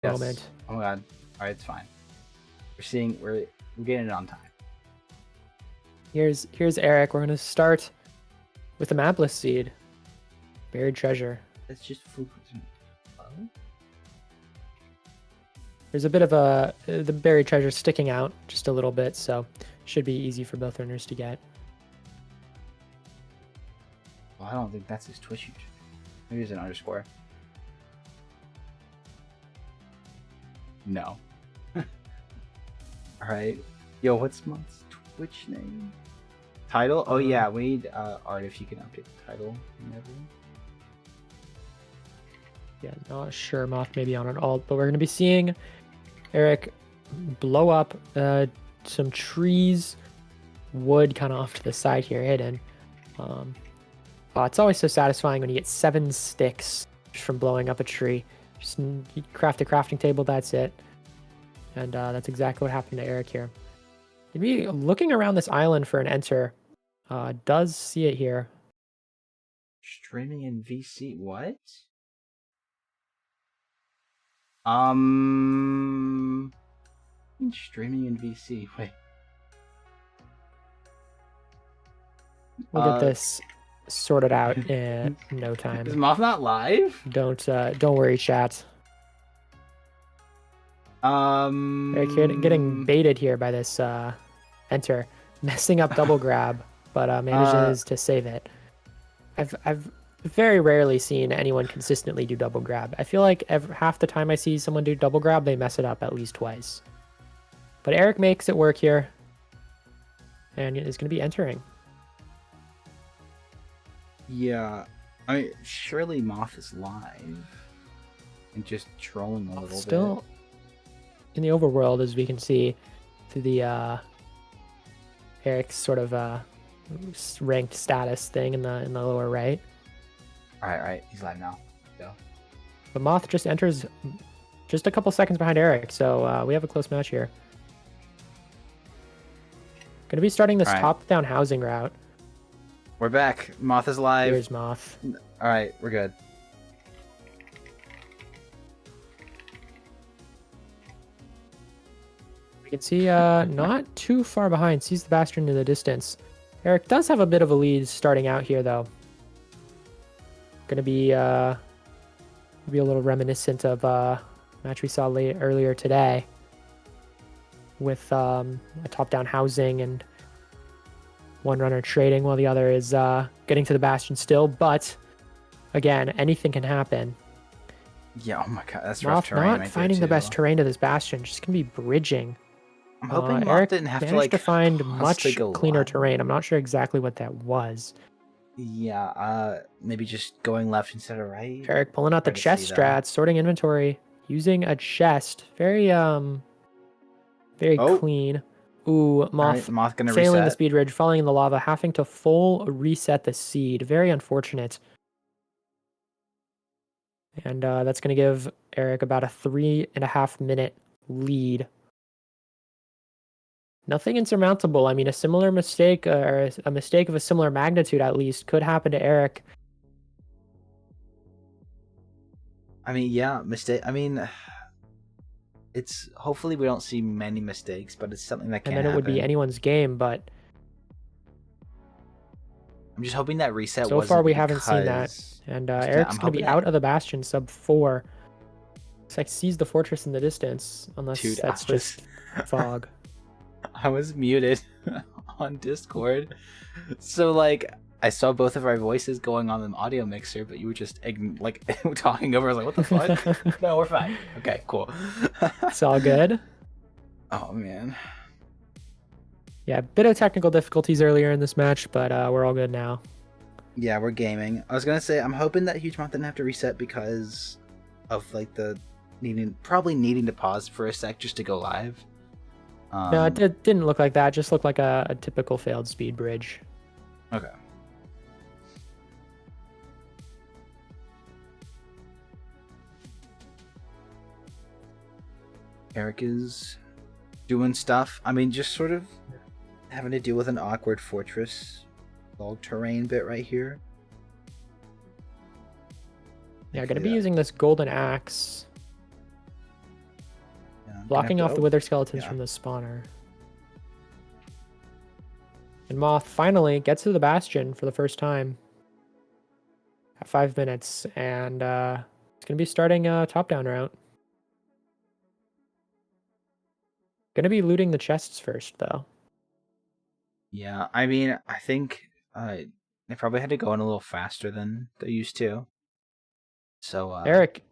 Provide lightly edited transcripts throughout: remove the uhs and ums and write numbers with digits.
moment. Oh my god. All right, it's fine. We're getting it on time. Here's Eric. We're gonna start with the mapless seed. Buried treasure. It's just food. There's a bit of the buried treasure sticking out just a little bit, so should be easy for both runners to get. Well, I don't think that's his Twitch username. Maybe it's an underscore. No. Alright. Yo, what's Moth's Twitch name? Title? Oh yeah, we need Art if you can update the title and everything. Yeah, not sure. Moth maybe on an alt, but we're going to be seeing Eric blow up some trees, wood kind of off to the side here, hidden. It's always so satisfying when you get 7 sticks from blowing up a tree. Just you craft a crafting table, that's it. And that's exactly what happened to Eric here. He'd be looking around this island for an enter. Does see it here. Streaming in VC, what? Streaming in VC, wait. We'll get this sorted out in no time. Is Moth not live? Don't worry, chat. Eric getting baited here by this enter, messing up double grab, but manages to save it. I've very rarely seen anyone consistently do double grab. I feel like half the time I see someone do double grab, they mess it up at least twice. But Eric makes it work here, and is going to be entering. Yeah, I mean, surely Moth is live and just trolling a little bit. Still in the overworld, as we can see through the Eric's sort of ranked status thing in the lower right. All right, he's live now. Go. But Moth just enters just a couple seconds behind Eric, so we have a close match here. Going to be starting this top-down housing route. We're back. Moth is live. Here's Moth. All right, we're good. You can see not too far behind. Sees the Bastion in the distance. Eric does have a bit of a lead starting out here, though. Going to be a little reminiscent of a match we saw earlier today with a top-down housing and one runner trading while the other is getting to the Bastion still. But again, anything can happen. Yeah, oh my god, that's rough terrain. Not finding the best terrain to this Bastion, just gonna be bridging. I'm hoping Eric didn't have managed to find much cleaner terrain. I'm not sure exactly what that was. Yeah, maybe just going left instead of right. Eric pulling out the chest strats, sorting inventory, using a chest. Very clean. Ooh, Moth gonna sailing reset. the speed ridge, falling in the lava, having to full reset the seed. Very unfortunate. And that's going to give Eric about a 3.5 minute lead. Nothing insurmountable. I mean, a similar mistake, or a mistake of a similar magnitude at least, could happen to Eric. I mean, yeah, mistake. I mean, it's hopefully we don't see many mistakes, but it's something that can happen. And then it would be anyone's game, but I'm just hoping that reset so far we haven't seen that. And Eric's going to be out of the Bastion, sub 4. Looks like sees the fortress in the distance, unless that's just fog. I was muted on Discord, so like I saw both of our voices going on an audio mixer, but you were just like talking over. I was like, "What the fuck?" No, we're fine. Okay, cool. It's all good. Oh man. Yeah, a bit of technical difficulties earlier in this match, but we're all good now. Yeah, we're gaming. I was gonna say I'm hoping that Huge Mouth didn't have to reset because of like the probably needing to pause for a sec just to go live. No, it didn't look like that. It just looked like a typical failed speed bridge. Okay. Eric is doing stuff. I mean, just sort of having to deal with an awkward fortress log terrain bit right here. Yeah, going to be using this golden axe. blocking off the Wither Skeletons yeah. from the spawner. And Moth finally gets to the Bastion for the first time at 5 minutes, and it's going to be starting a top-down route. Going to be looting the chests first, though. Yeah, I mean, I think they probably had to go in a little faster than they used to. So Eric,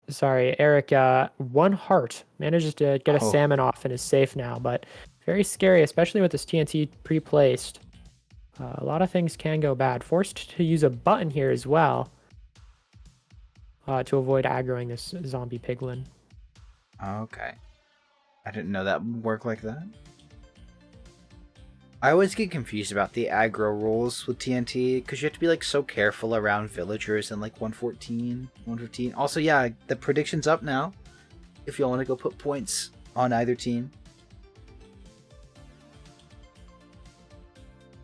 1 heart manages to get a salmon off and is safe now, but very scary, especially with this TNT pre-placed. A lot of things can go bad. Forced to use a button here as well to avoid aggroing this zombie piglin. Okay. I didn't know that would work like that. I always get confused about the aggro rules with TNT because you have to be like so careful around villagers in like 114, 115. Also, yeah, the prediction's up now. If y'all want to go put points on either team.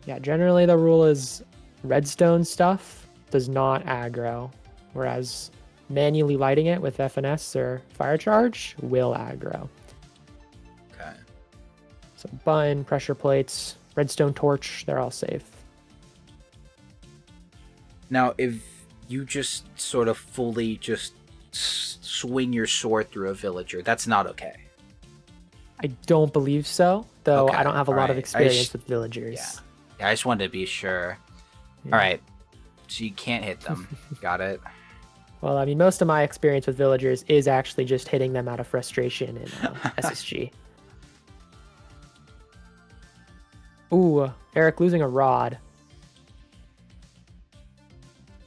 Yeah, generally the rule is redstone stuff does not aggro, whereas manually lighting it with FNS or fire charge will aggro. Okay. So button, pressure plates, redstone torch, they're all safe. Now, if you just sort of fully just swing your sword through a villager, that's not okay. I don't believe so, though. Okay. I don't have a lot of experience with villagers. Yeah, I just wanted to be sure. Yeah. All right, so you can't hit them. Got it. Well, I mean, most of my experience with villagers is actually just hitting them out of frustration in SSG. Ooh, Eric losing a rod.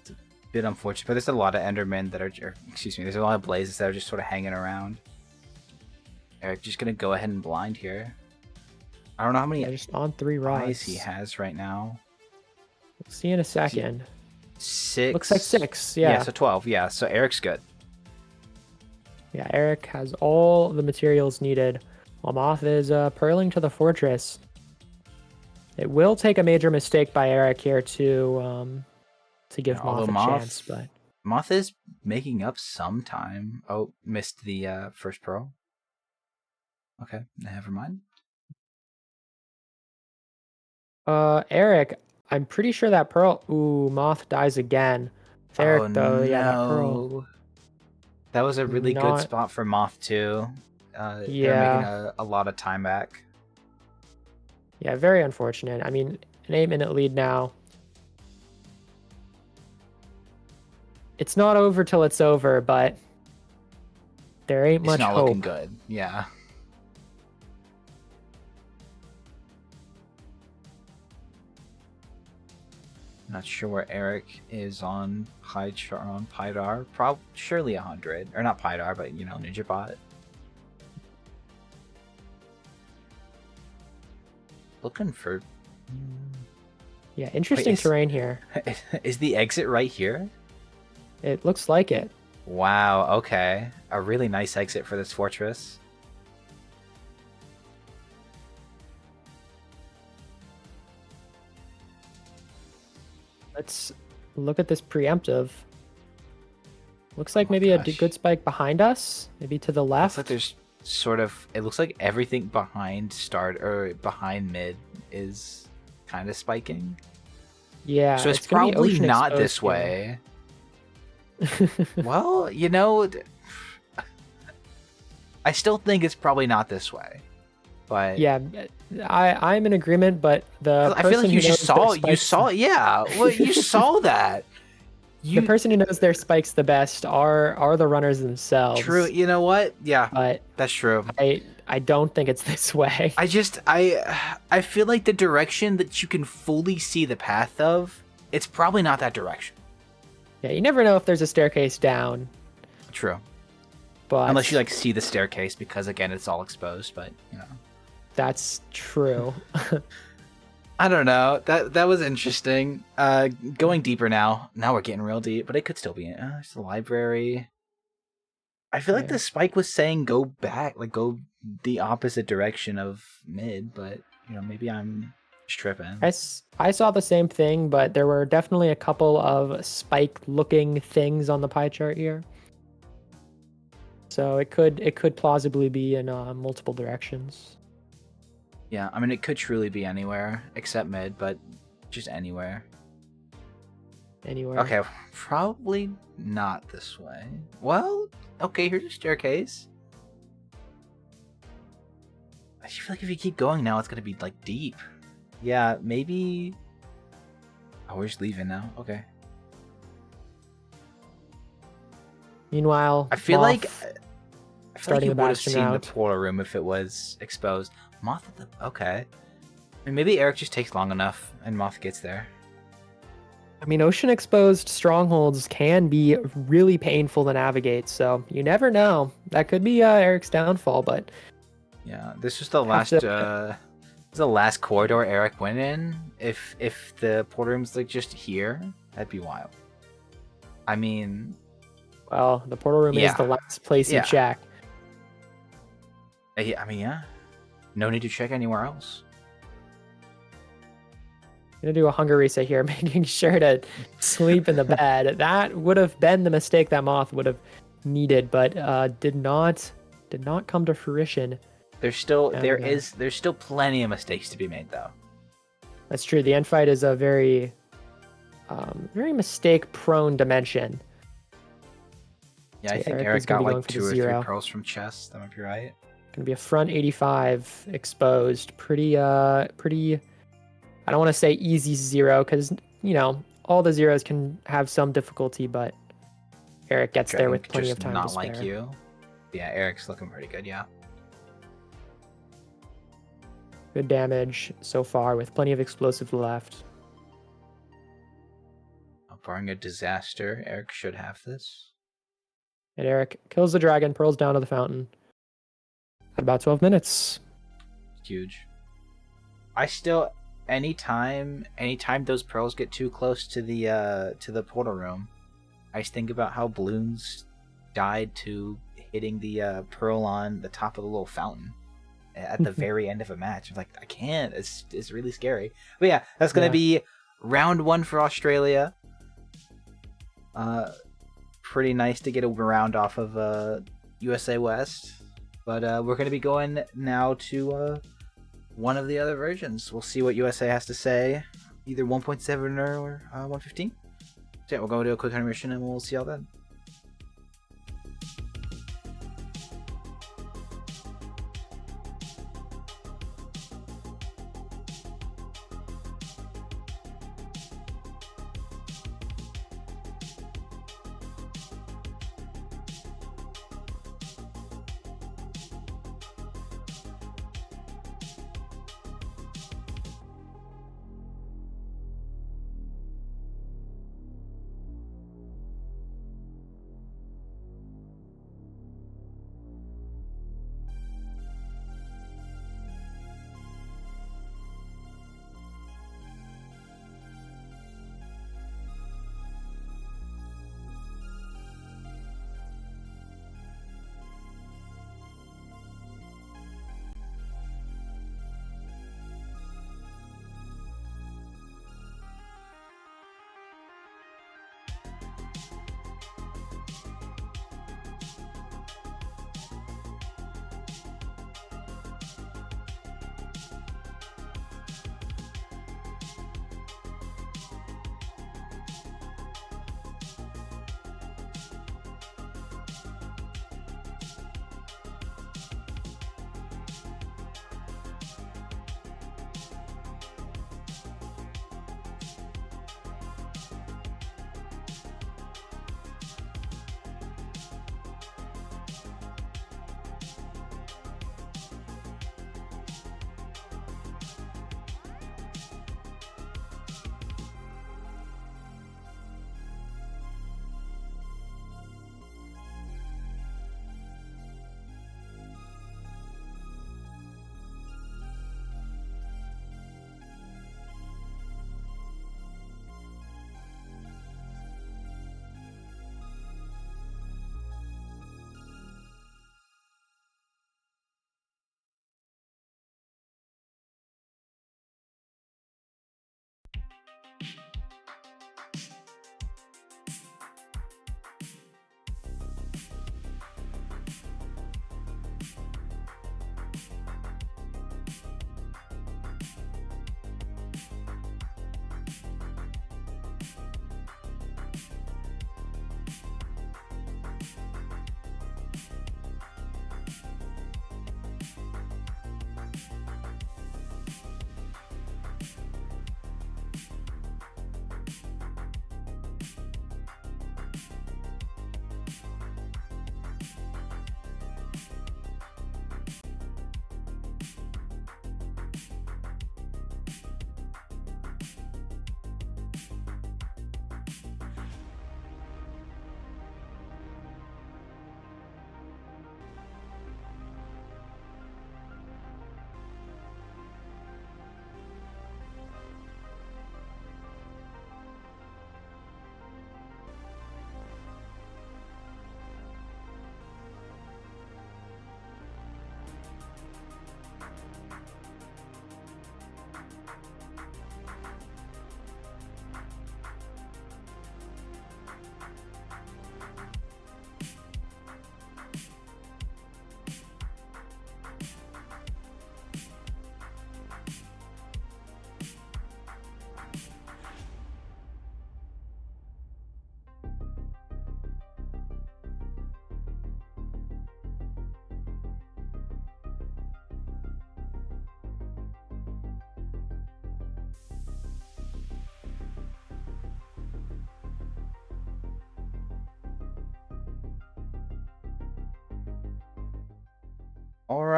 It's a bit unfortunate, but there's a lot of Endermen that are, there's a lot of Blazes that are just sort of hanging around. Eric just gonna go ahead and blind here. I don't know how many just on 3 rods eyes he has right now. We'll see in a second. 6. Looks like 6, yeah. Yeah, so 12, yeah. So Eric's good. Yeah, Eric has all the materials needed while Moth is purling to the fortress. It will take a major mistake by Eric here to give Moth a chance, but Moth is making up some time. Oh, missed the first pearl. Okay, never mind. Eric, I'm pretty sure that pearl. Ooh, Moth dies again. Eric, though, yeah, that pearl. That was a really good spot for Moth too. They're making a lot of time back. Yeah, very unfortunate. I mean, an 8-minute lead now. It's not over till it's over, but there ain't much hope. It's not looking good. Yeah. Not sure where Eric is on Pydar. Surely 100. Or not Pydar, but, NinjaBot. Looking for... Yeah, interesting terrain here. Is the exit right here? It looks like it. Wow, okay. A really nice exit for this fortress. Let's look at this preemptive. Looks like maybe a good spike behind us, maybe to the left. Looks like there's sort of, it looks like everything behind behind mid is kind of spiking. Yeah, so it's probably not this way. Well, I still think it's probably not this way. But yeah, I'm in agreement, but I feel like you saw yeah, well, you saw that. The person who knows their spikes the best are the runners themselves. True. You know what? Yeah, but that's true. I don't think it's this way. I feel like the direction that you can fully see the path of, it's probably not that direction. Yeah, you never know if there's a staircase down. True. But unless you see the staircase, because again it's all exposed, but That's true. I don't know. That was interesting. Going deeper now. Now we're getting real deep, but it could still be. There's the library. I feel like the spike was saying go back, go the opposite direction of mid, but maybe I'm just tripping. I saw the same thing, but there were definitely a couple of spike-looking things on the pie chart here. So it could plausibly be in multiple directions. Yeah, I mean, it could truly be anywhere except mid, but just anywhere. Anywhere. Okay, probably not this way. Well, okay, here's a staircase. I feel like if you keep going now, it's gonna be like deep. Yeah, maybe. Oh, we're just leaving now. Okay. Meanwhile, I feel Moth like starting you the would have Bastion seen the route. portal room if it was exposed. Moth at the okay. I mean, maybe Eric just takes long enough and Moth gets there. I mean, ocean exposed strongholds can be really painful to navigate, so you never know. That could be Eric's downfall, but Yeah, this was the have last. to. This is the last corridor Eric went in. If the portal room's like just here, that'd be wild. I mean, Well, the portal room is the yeah, last place you yeah. check. I mean, yeah. No need to check anywhere else. I'm gonna do a hunger reset here, making sure to sleep in the bed. That would have been the mistake that Moth would have needed, but did not come to fruition. There's still And, there's still plenty of mistakes to be made though. That's true. The end fight is a very mistake prone dimension. Yeah, So I think Eric Eric is gonna got be going like for the 2 or 3 zero. pearls from chest. That might be right. Gonna be a front 85 exposed. Pretty. I don't want to say easy zero because all the zeros can have some difficulty, but Eric gets there with plenty of time not to spare. like you. Yeah, Eric's looking pretty good. Yeah. Good damage so far with plenty of explosive left. Barring a disaster, Eric should have this. And Eric kills the dragon, pearls down to the fountain. At about 12 minutes. Huge. I still anytime those pearls get too close to the portal room, I just think about how Bloons died to hitting the pearl on the top of the little fountain at the very end of a match. I'm like, I can't. It's really scary. But yeah, that's gonna be round 1 for Australia. Pretty nice to get a round off of USA West. But we're going to be going now to one of the other versions. We'll see what USA has to say, either 1.7 or 1.15. So yeah, we'll go to a quick intermission and we'll see y'all then.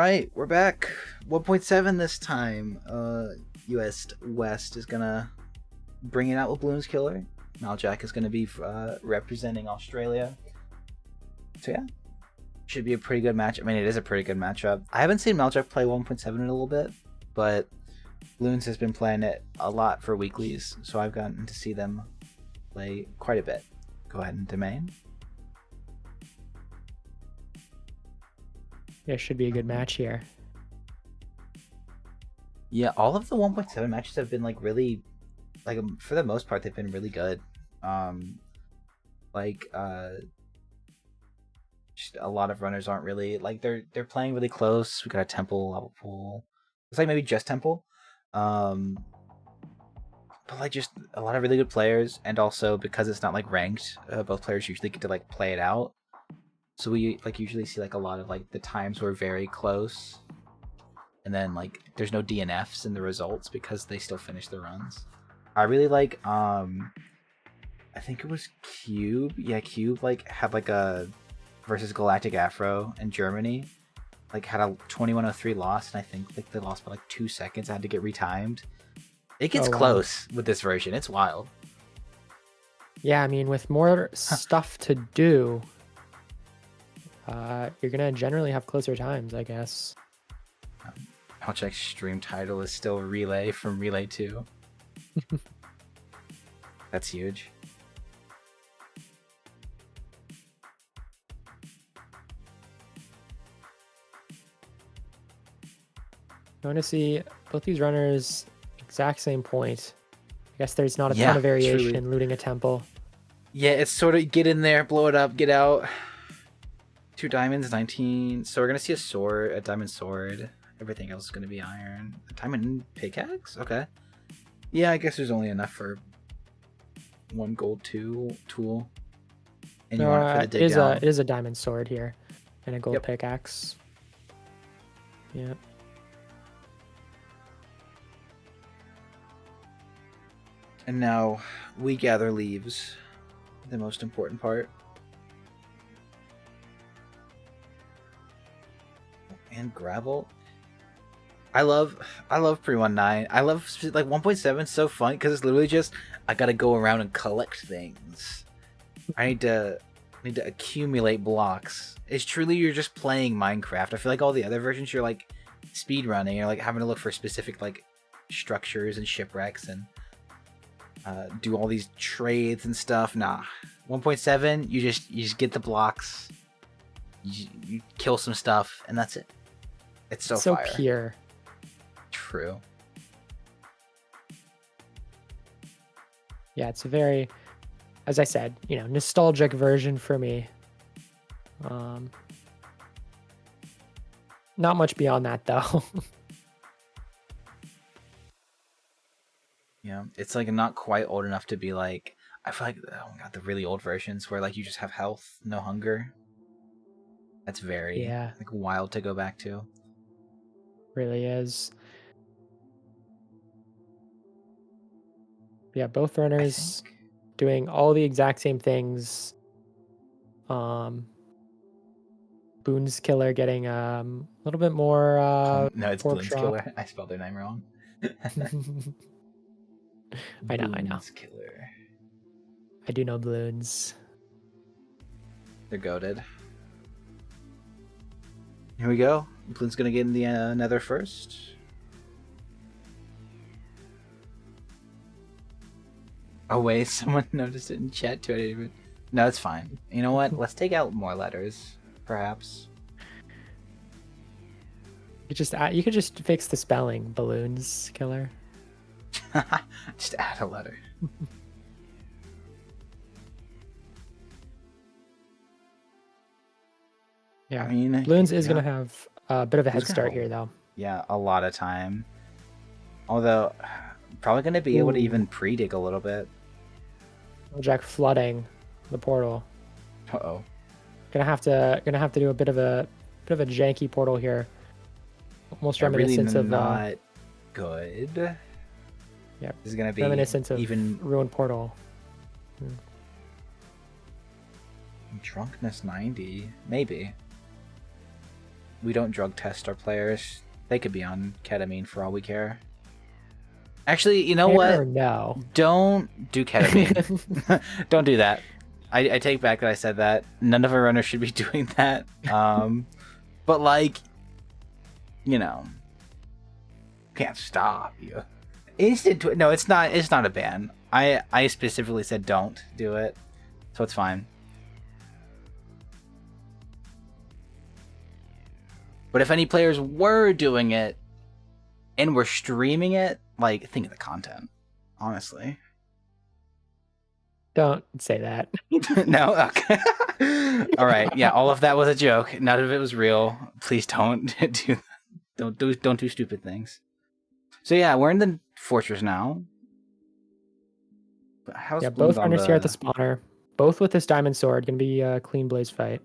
right, we're back. 1.7 this time. US West is gonna bring it out with Bloons Killer. Maljack is gonna be representing Australia. So yeah, should be a pretty good match. I mean, it is a pretty good matchup. I haven't seen Maljack play 1.7 in a little bit, but Bloons has been playing it a lot for weeklies, so I've gotten to see them play quite a bit. Go ahead and domain. There should be a good match here. Yeah, all of the 1.7 matches have been like really, like for the most part, they've been really good. Just a lot of runners aren't really like they're playing really close. We got a Temple level pool. It's like maybe just Temple, but like just a lot of really good players, and also because it's not like ranked, both players usually get to like play it out. So we like usually see like a lot of like the times were very close, and then like there's no DNFs in the results because they still finish the runs. I really like I think it was Cube. Yeah, Cube like had like a versus Galactic Afro in Germany. Like had a 21:03 loss, and I think like they lost by like 2 seconds. I had to get retimed. It gets close with this version. It's wild. Yeah, I mean, with more stuff to do, you're gonna generally have closer times, I guess. Maljack's stream title is still Relay from Relay 2. That's huge. I want to see both these runners exact same point. I guess there's not a ton of variation truly. looting a temple. Yeah, it's sort of get in there, blow it up, get out. 2 diamonds, 19. So we're gonna see a sword, a diamond sword. Everything else is gonna be iron. A diamond pickaxe? Okay. Yeah, I guess there's only enough for 1 gold tool. And you want it for the dig down. It is a diamond sword here, and a gold pickaxe. Yeah. And now we gather leaves, the most important part. And gravel. I love pre-1.9. I love like 1.7 so fun because it's literally just I gotta go around and collect things. I need to accumulate blocks. It's truly you're just playing Minecraft. I feel like all the other versions you're like speedrunning, you're like having to look for specific like structures and shipwrecks and do all these trades and stuff. Nah, 1.7 you just get the blocks, you kill some stuff, and that's it. It's so fire. Pure. True. Yeah, it's a very, as I said, nostalgic version for me. Not much beyond that though. Yeah, it's like not quite old enough to be like, I feel like, oh my god, the really old versions where like you just have health, no hunger. That's very like wild to go back to. Really is. Yeah, both runners doing all the exact same things. Bloons Killer getting a little bit more no, it's pork Bloons chop. Killer. I spelled their name wrong. I know. Bloons Killer. I do know Bloons. They're goated. Here we go. Bloons gonna get in the nether first. Oh wait, someone noticed it in chat too. I didn't even... No, it's fine. You know what? Let's take out more letters, perhaps. You could just fix the spelling, Bloons Killer. Just add a letter. Yeah, I mean, Bloons is gonna have a bit of a head start here, though. Yeah, a lot of time. Although, probably gonna be able to even pre-dig a little bit. Jack flooding the portal. Uh-oh. Gonna have to do a bit of a janky portal here. Almost reminiscent of not good. Yeah, this is gonna be reminiscent of even ruined portal. Drunkness 90, maybe. we don't drug test our players. They could be on ketamine for all we care. Actually, you know what? No. Don't do ketamine. Don't do that. I take back that I said that. None of our runners should be doing that. But like, you know, can't stop you. Instant. No, it's not. It's not a ban. I specifically said don't do it, so it's fine. But if any players were doing it and were streaming it, like, think of the content, honestly. Don't say that. No? Okay. All right. Yeah, all of that was a joke. None of it was real. Please don't do stupid things. So yeah, we're in the fortress now. But how's Both runners here at the spawner. Both with this diamond sword. Gonna be a clean blaze fight.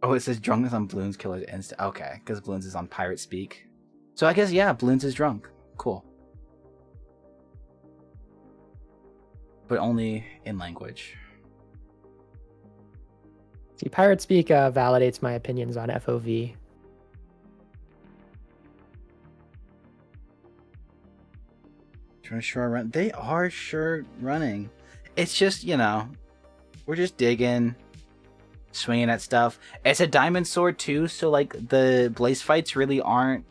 Oh, it says drunkness on Bloons Killer's Insta. Okay, because Bloons is on Pirate Speak. So I guess, yeah, Bloons is drunk. Cool. But only in language. See, Pirate Speak validates my opinions on FOV. Trying to sure run. They are sure running. It's just, you know, we're just digging, swinging at stuff. It's a diamond sword too, so like the blaze fights really aren't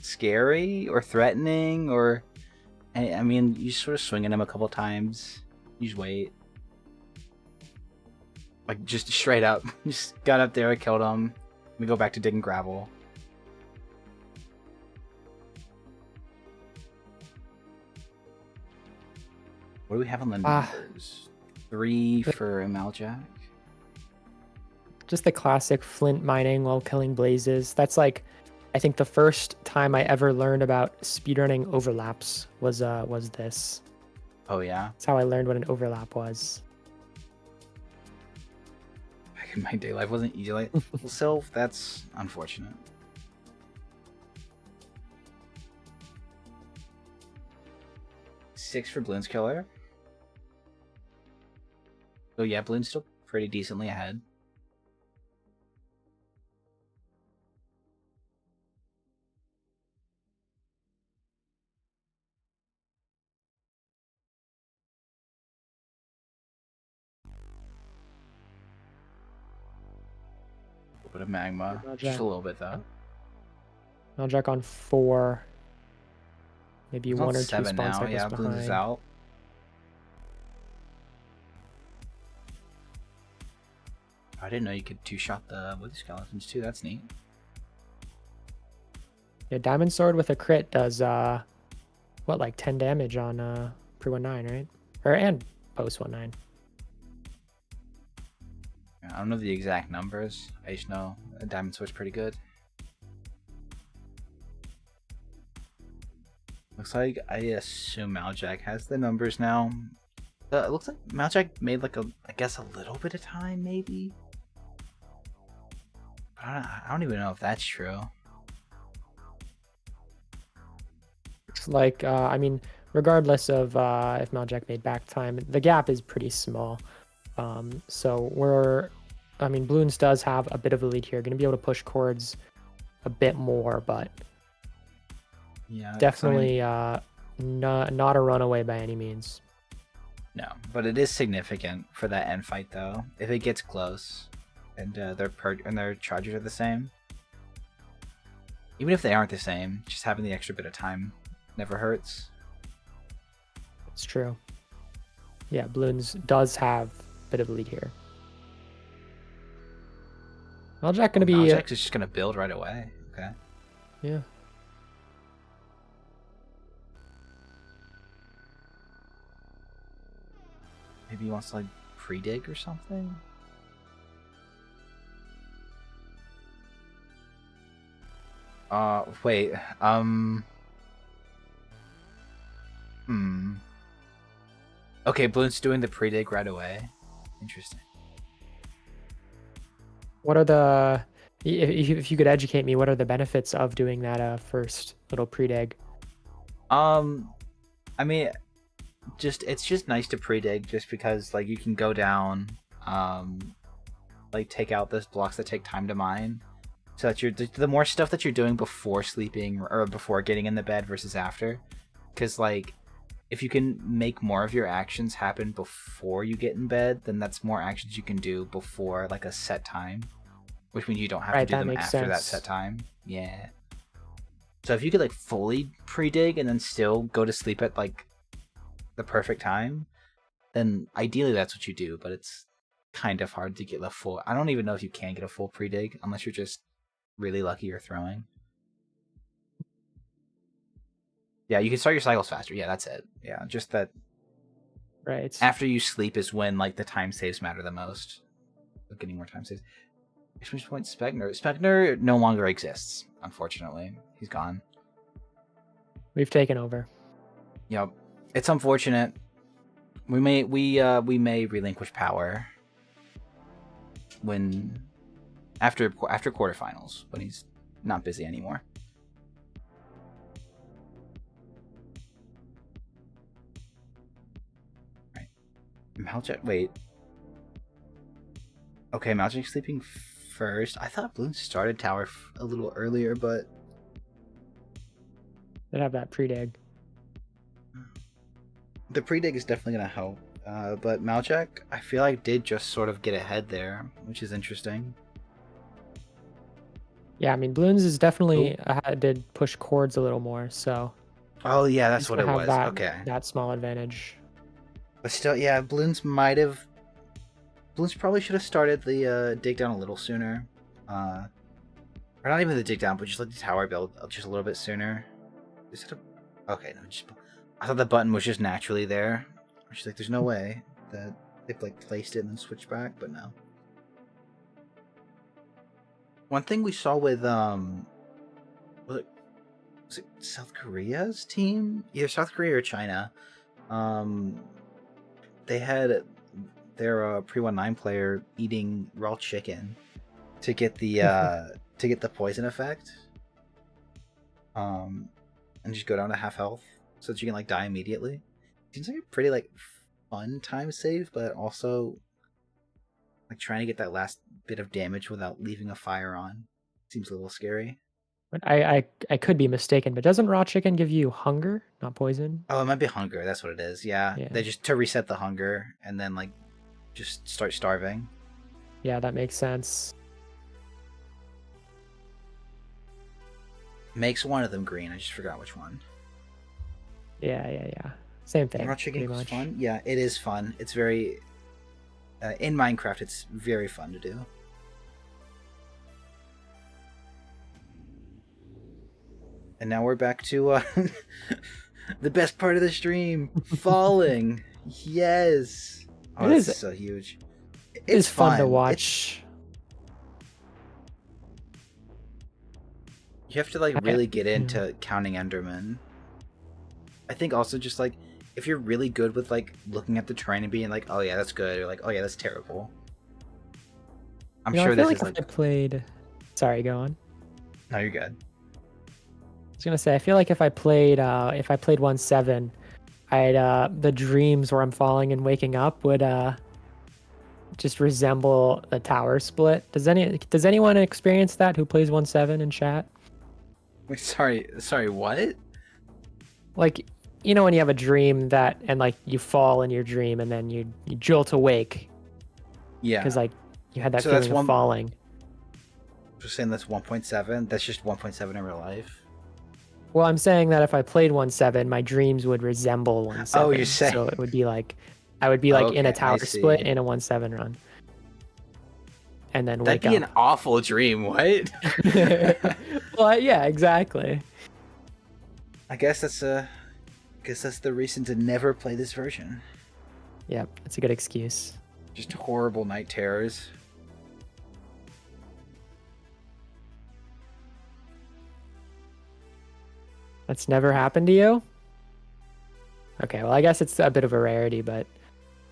scary or threatening, or I mean, you sort of swinging them a couple times. You just wait. Like, just straight up. Just got up there, I killed him. We go back to digging gravel. What do we have on the numbers? 3 for Maljack. Just the classic flint mining while killing blazes. That's like, I think the first time I ever learned about speedrunning overlaps was this. Oh yeah? That's how I learned what an overlap was. Back in my day, life wasn't easy like so that's unfortunate. Six for Bloons Killer. So yeah, Bloon's still pretty decently ahead. A little bit of magma. Just a little bit though. Maljack on 4. Maybe He's 1 on or 2 7 spawn now. cycles Yeah, behind. Bloons is out. I didn't know you could two-shot the Wither Skeletons too. That's neat. Yeah, Diamond Sword with a crit does, what, like 10 damage on pre-19, right? And post-19. I don't know the exact numbers. I just know a Diamond Sword's pretty good. Looks like, I assume Maljack has the numbers now. It looks like Maljack made like I guess a little bit of time, maybe? I don't even know if that's true. It's like, I mean, regardless of if Maljack made back time, the gap is pretty small. So Bloons does have a bit of a lead here. Going to be able to push chords a bit more, but yeah, definitely not a runaway by any means. No, but it is significant for that end fight though. If it gets close, and their charges are the same, even if they aren't the same, just having the extra bit of time never hurts. It's true. Yeah, Bloons does have a bit of a lead here. Maljack going to be... Maljack is just going to build right away. Okay. Yeah. Maybe he wants to like pre-dig or something? Wait, Okay, Bloon's doing the pre-dig right away. Interesting. What are the... If you could educate me, what are the benefits of doing that first little pre-dig? I mean, it's just nice to pre-dig just because like you can go down like take out those blocks that take time to mine, so that the more stuff that you're doing before sleeping or before getting in the bed versus after, because like if you can make more of your actions happen before you get in bed, then that's more actions you can do before like a set time, which means you don't have to do them after that set time. Yeah. So if you could like fully pre-dig and then still go to sleep at like the perfect time, then ideally that's what you do, but it's kind of hard to get a full... I don't even know if you can get a full pre-dig unless you're just really lucky or throwing. Yeah, you can start your cycles faster. Yeah, that's it. Yeah, just that. Right. After you sleep is when like the time saves matter the most. Getting more time saves. Exclamation point Spegner. Spegner no longer exists, unfortunately. He's gone. We've taken over. Yep. It's unfortunate. We may relinquish power when after quarterfinals, when he's not busy anymore. Right. Maljack, wait. Okay, Maljack's sleeping first. I thought Bloom started tower a little earlier, but They'd have that pre-dig. The pre-dig is definitely going to help. But Maljack, I feel like, did just sort of get ahead there, which is interesting. Yeah, I mean, Bloons is definitely did push chords a little more, so... Oh, yeah, that's what it was. Okay. That small advantage. But still, yeah, Bloons might have... Bloons probably should have started the dig down a little sooner. Or not even the dig down, but just let the tower build just a little bit sooner. Okay, no, just... I thought the button was just naturally there. She's like, there's no way that they've like placed it and then switched back, but no. One thing we saw with was it South Korea's team? Either South Korea or China. They had their pre-19 player eating raw chicken to get the to get the poison effect. And just go down to half health so that you can like die immediately. Seems like a pretty like fun time save, but also like trying to get that last bit of damage without leaving a fire on seems a little scary. But I could be mistaken, but doesn't raw chicken give you hunger, not poison? Oh, it might be hunger. That's what it is. Yeah. They just to reset the hunger and then like just start starving. Yeah, that makes sense. Makes one of them green. I just forgot which one. Yeah. Same thing. Raw chicken is fun. Yeah, it is fun. It's very in Minecraft. It's very fun to do. And now we're back to the best part of the stream: falling. Yes. Oh, this is so huge. It's fun to watch. You have to like really get into counting Enderman. I think also just like if you're really good with like looking at the terrain and being like, oh yeah, that's good, or like, oh yeah, that's terrible. I'm sure this is like. I played. Sorry, go on. No, you're good. I was gonna say, I feel like if I played 1-7, I'd the dreams where I'm falling and waking up would just resemble a tower split. Does anyone experience that who plays 1-7 in chat? Wait, sorry, what? Like, you know when you have a dream that and like you fall in your dream and then you jolt awake. Yeah. Because like you had that feeling of falling. Just saying that's 1.7. That's just 1.7 in real life. Well, I'm saying that if I played 1-7, my dreams would resemble 1-7. Oh, you're saying. So it would be like, I would be like in a tower split in a 1-7 run. And then wake up. That'd be an awful dream. What? Well, yeah, exactly. I guess that's the reason to never play this version. Yep, it's a good excuse. Just horrible night terrors. That's never happened to you? Okay, well, I guess it's a bit of a rarity, but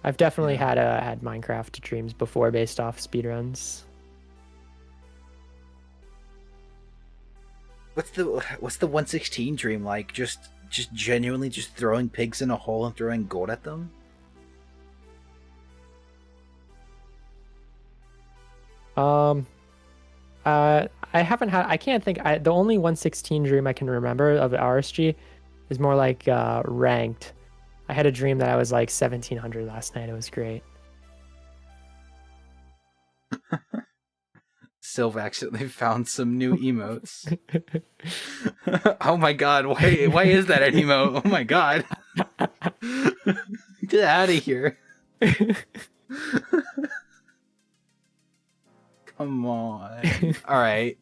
I've definitely had Minecraft dreams before based off speedruns. What's the 116 dream like? Just genuinely just throwing pigs in a hole and throwing gold at them? Um, I haven't had. I can't think. The only 116 dream I can remember of RSG is more like ranked. I had a dream that I was like 1700 last night. It was great. Sylve accidentally found some new emotes. Oh my god, why is that an emote? Oh my god. Get out of here. Come on. Alright.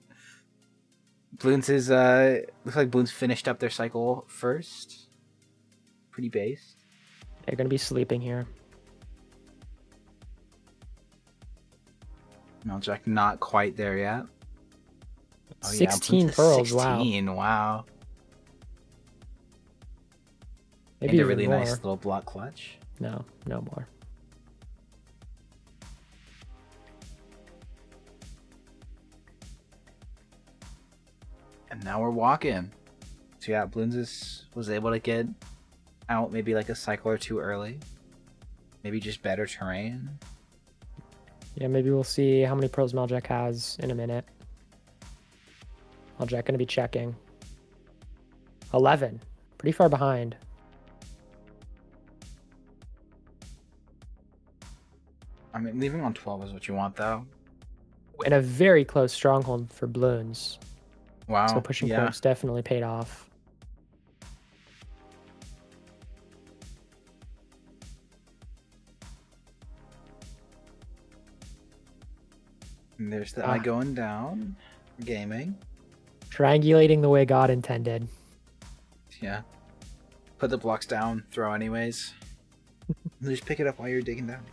Bloons is looks like Bloons finished up their cycle first. Pretty based. They're gonna be sleeping here. Jack not quite there yet. Oh, 16 yeah, pearls. 16. Wow. Maybe And a even really more. nice little block clutch. No more. And now we're walking. So yeah, Bloons was able to get out maybe like a cycle or two early. Maybe just better terrain. Yeah, maybe we'll see how many pearls Meljack has in a minute. Meljack gonna be checking. 11. Pretty far behind. I mean, leaving on 12 is what you want, though. And a very close stronghold for Bloons. Wow. So pushing pearls definitely paid off. And there's the eye going down. Gaming. Triangulating the way God intended. Yeah. Put the blocks down, throw anyways. Just pick it up while you're digging down.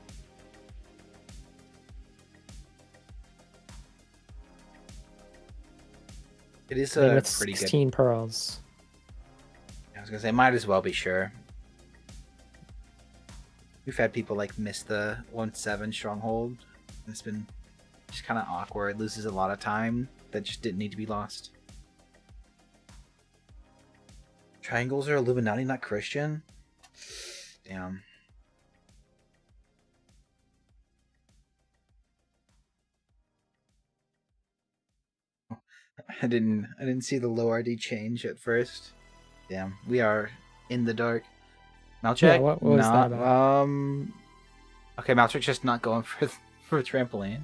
It is a pretty 16 pearls. I was gonna say, might as well be sure. We've had people like miss the 1-7 stronghold. It's been just kind of awkward. Loses a lot of time that just didn't need to be lost. Triangles are Illuminati, not Christian. Damn. I didn't see the low RD change at first. Damn, we are in the dark. Malchek? Yeah, what was that about? Okay, Malchek's just not going for a trampoline.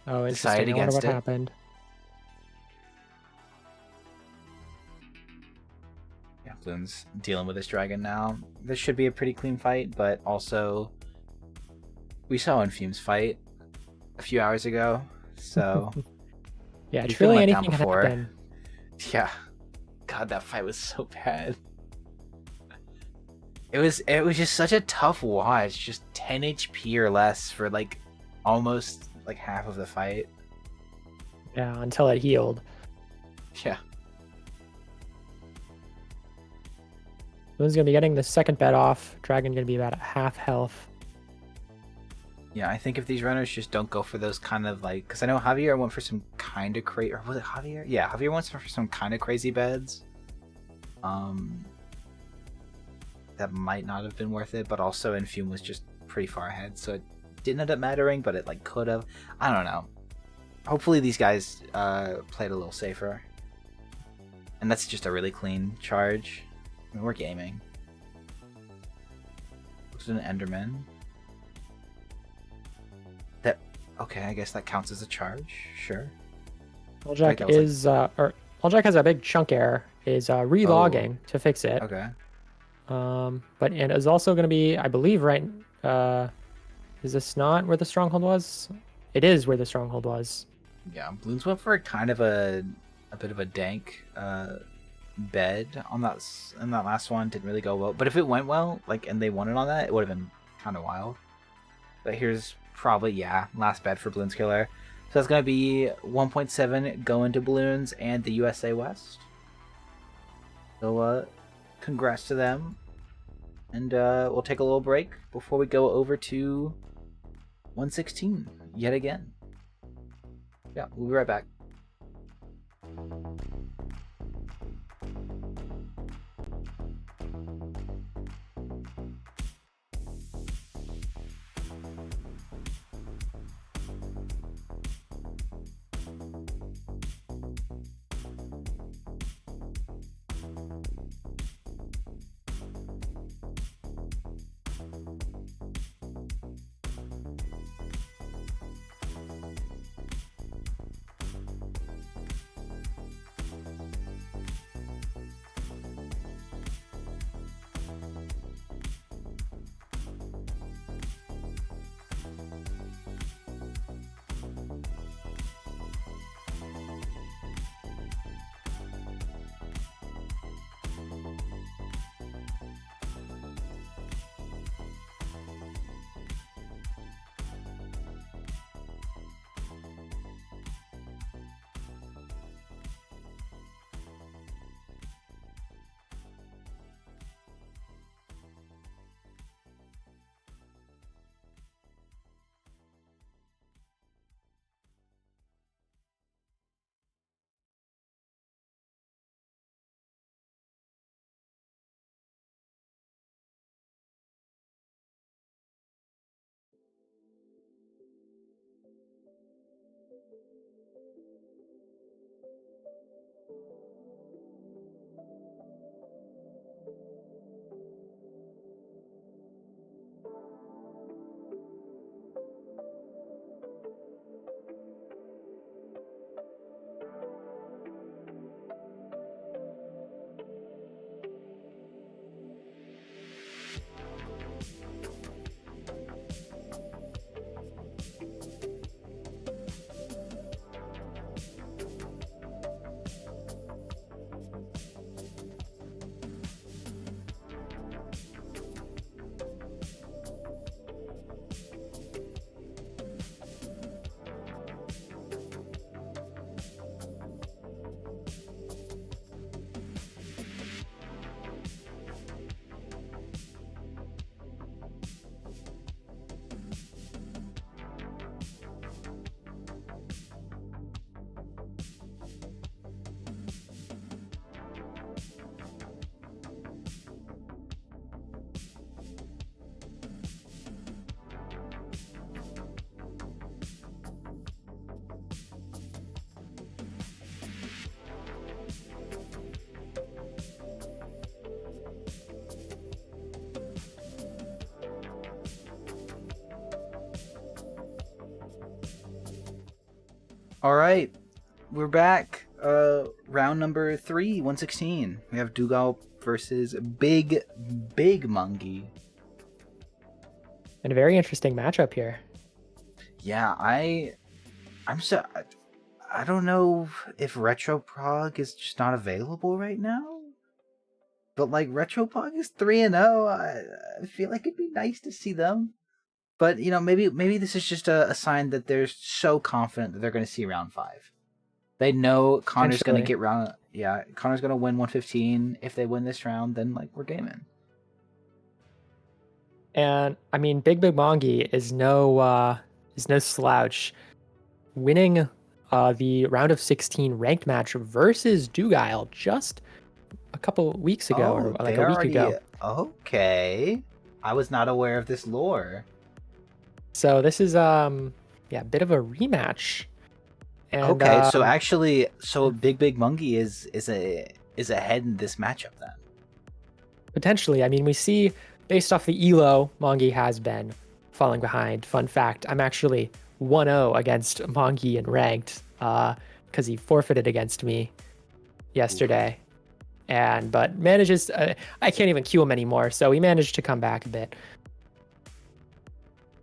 Oh, interesting. I wonder what happened. Yeah, Bloon's dealing with this dragon now. This should be a pretty clean fight, but also we saw Infume's fight a few hours ago, so yeah, truly anything can before. happen. Yeah, God, that fight was so bad. It was just such a tough watch. Just 10 HP or less for like almost like half of the fight. Yeah, until it healed. Yeah. Bloon's gonna be getting the second bet off. Dragon gonna be about at half health. Yeah, I think if these runners just don't go for those kind of like, because I know Javier went for some kind of crazy, or was it Javier? Yeah, Javier went for some kind of crazy beds. That might not have been worth it, but also Infume was just pretty far ahead, so it didn't end up mattering, but it like could have. I don't know. Hopefully these guys played a little safer, and that's just a really clean charge. I mean, we're gaming. Looks like an Enderman. That okay? I guess that counts as a charge. Sure. Meljack is or Meljack has a big chunk error. Is relogging to fix it. Okay. But and is also going to be, I believe, right. Is this not where the stronghold was? It is where the stronghold was. Yeah, Bloons went for kind of a bit of a dank bed on that last one. Didn't really go well, but if it went well, like, and they won it on that, it would have been kind of wild. But here's probably last bed for Bloons Killer. So that's gonna be 1.7 going to Bloons and the USA West. So congrats to them. And we'll take a little break before we go over to 116 yet again. Yeah, we'll be right back. All right, we're back. Round number 3, 116. We have Dougal versus Big Mungie. And a very interesting matchup here. Yeah, I don't know if Retropog is just not available right now. But like Retropog is 3-0. I feel like it'd be nice to see them. But you know, maybe this is just a sign that they're so confident that they're going to see round 5. They know Connor's going to get round. Yeah, Connor's going to win 115. If they win this round, then like we're gaming. And I mean, Big Mongi is no slouch. Winning the round of 16 ranked match versus Dougal just a couple weeks ago, or like a week ago. Okay, I was not aware of this lore. So this is a bit of a rematch. And, okay, so actually, Big Mungie is ahead in this matchup then. Potentially, I mean, we see based off the elo, Mongi has been falling behind. Fun fact: I'm actually 1-0 against Mongi in ranked because he forfeited against me yesterday, but manages. I can't even queue him anymore, so he managed to come back a bit.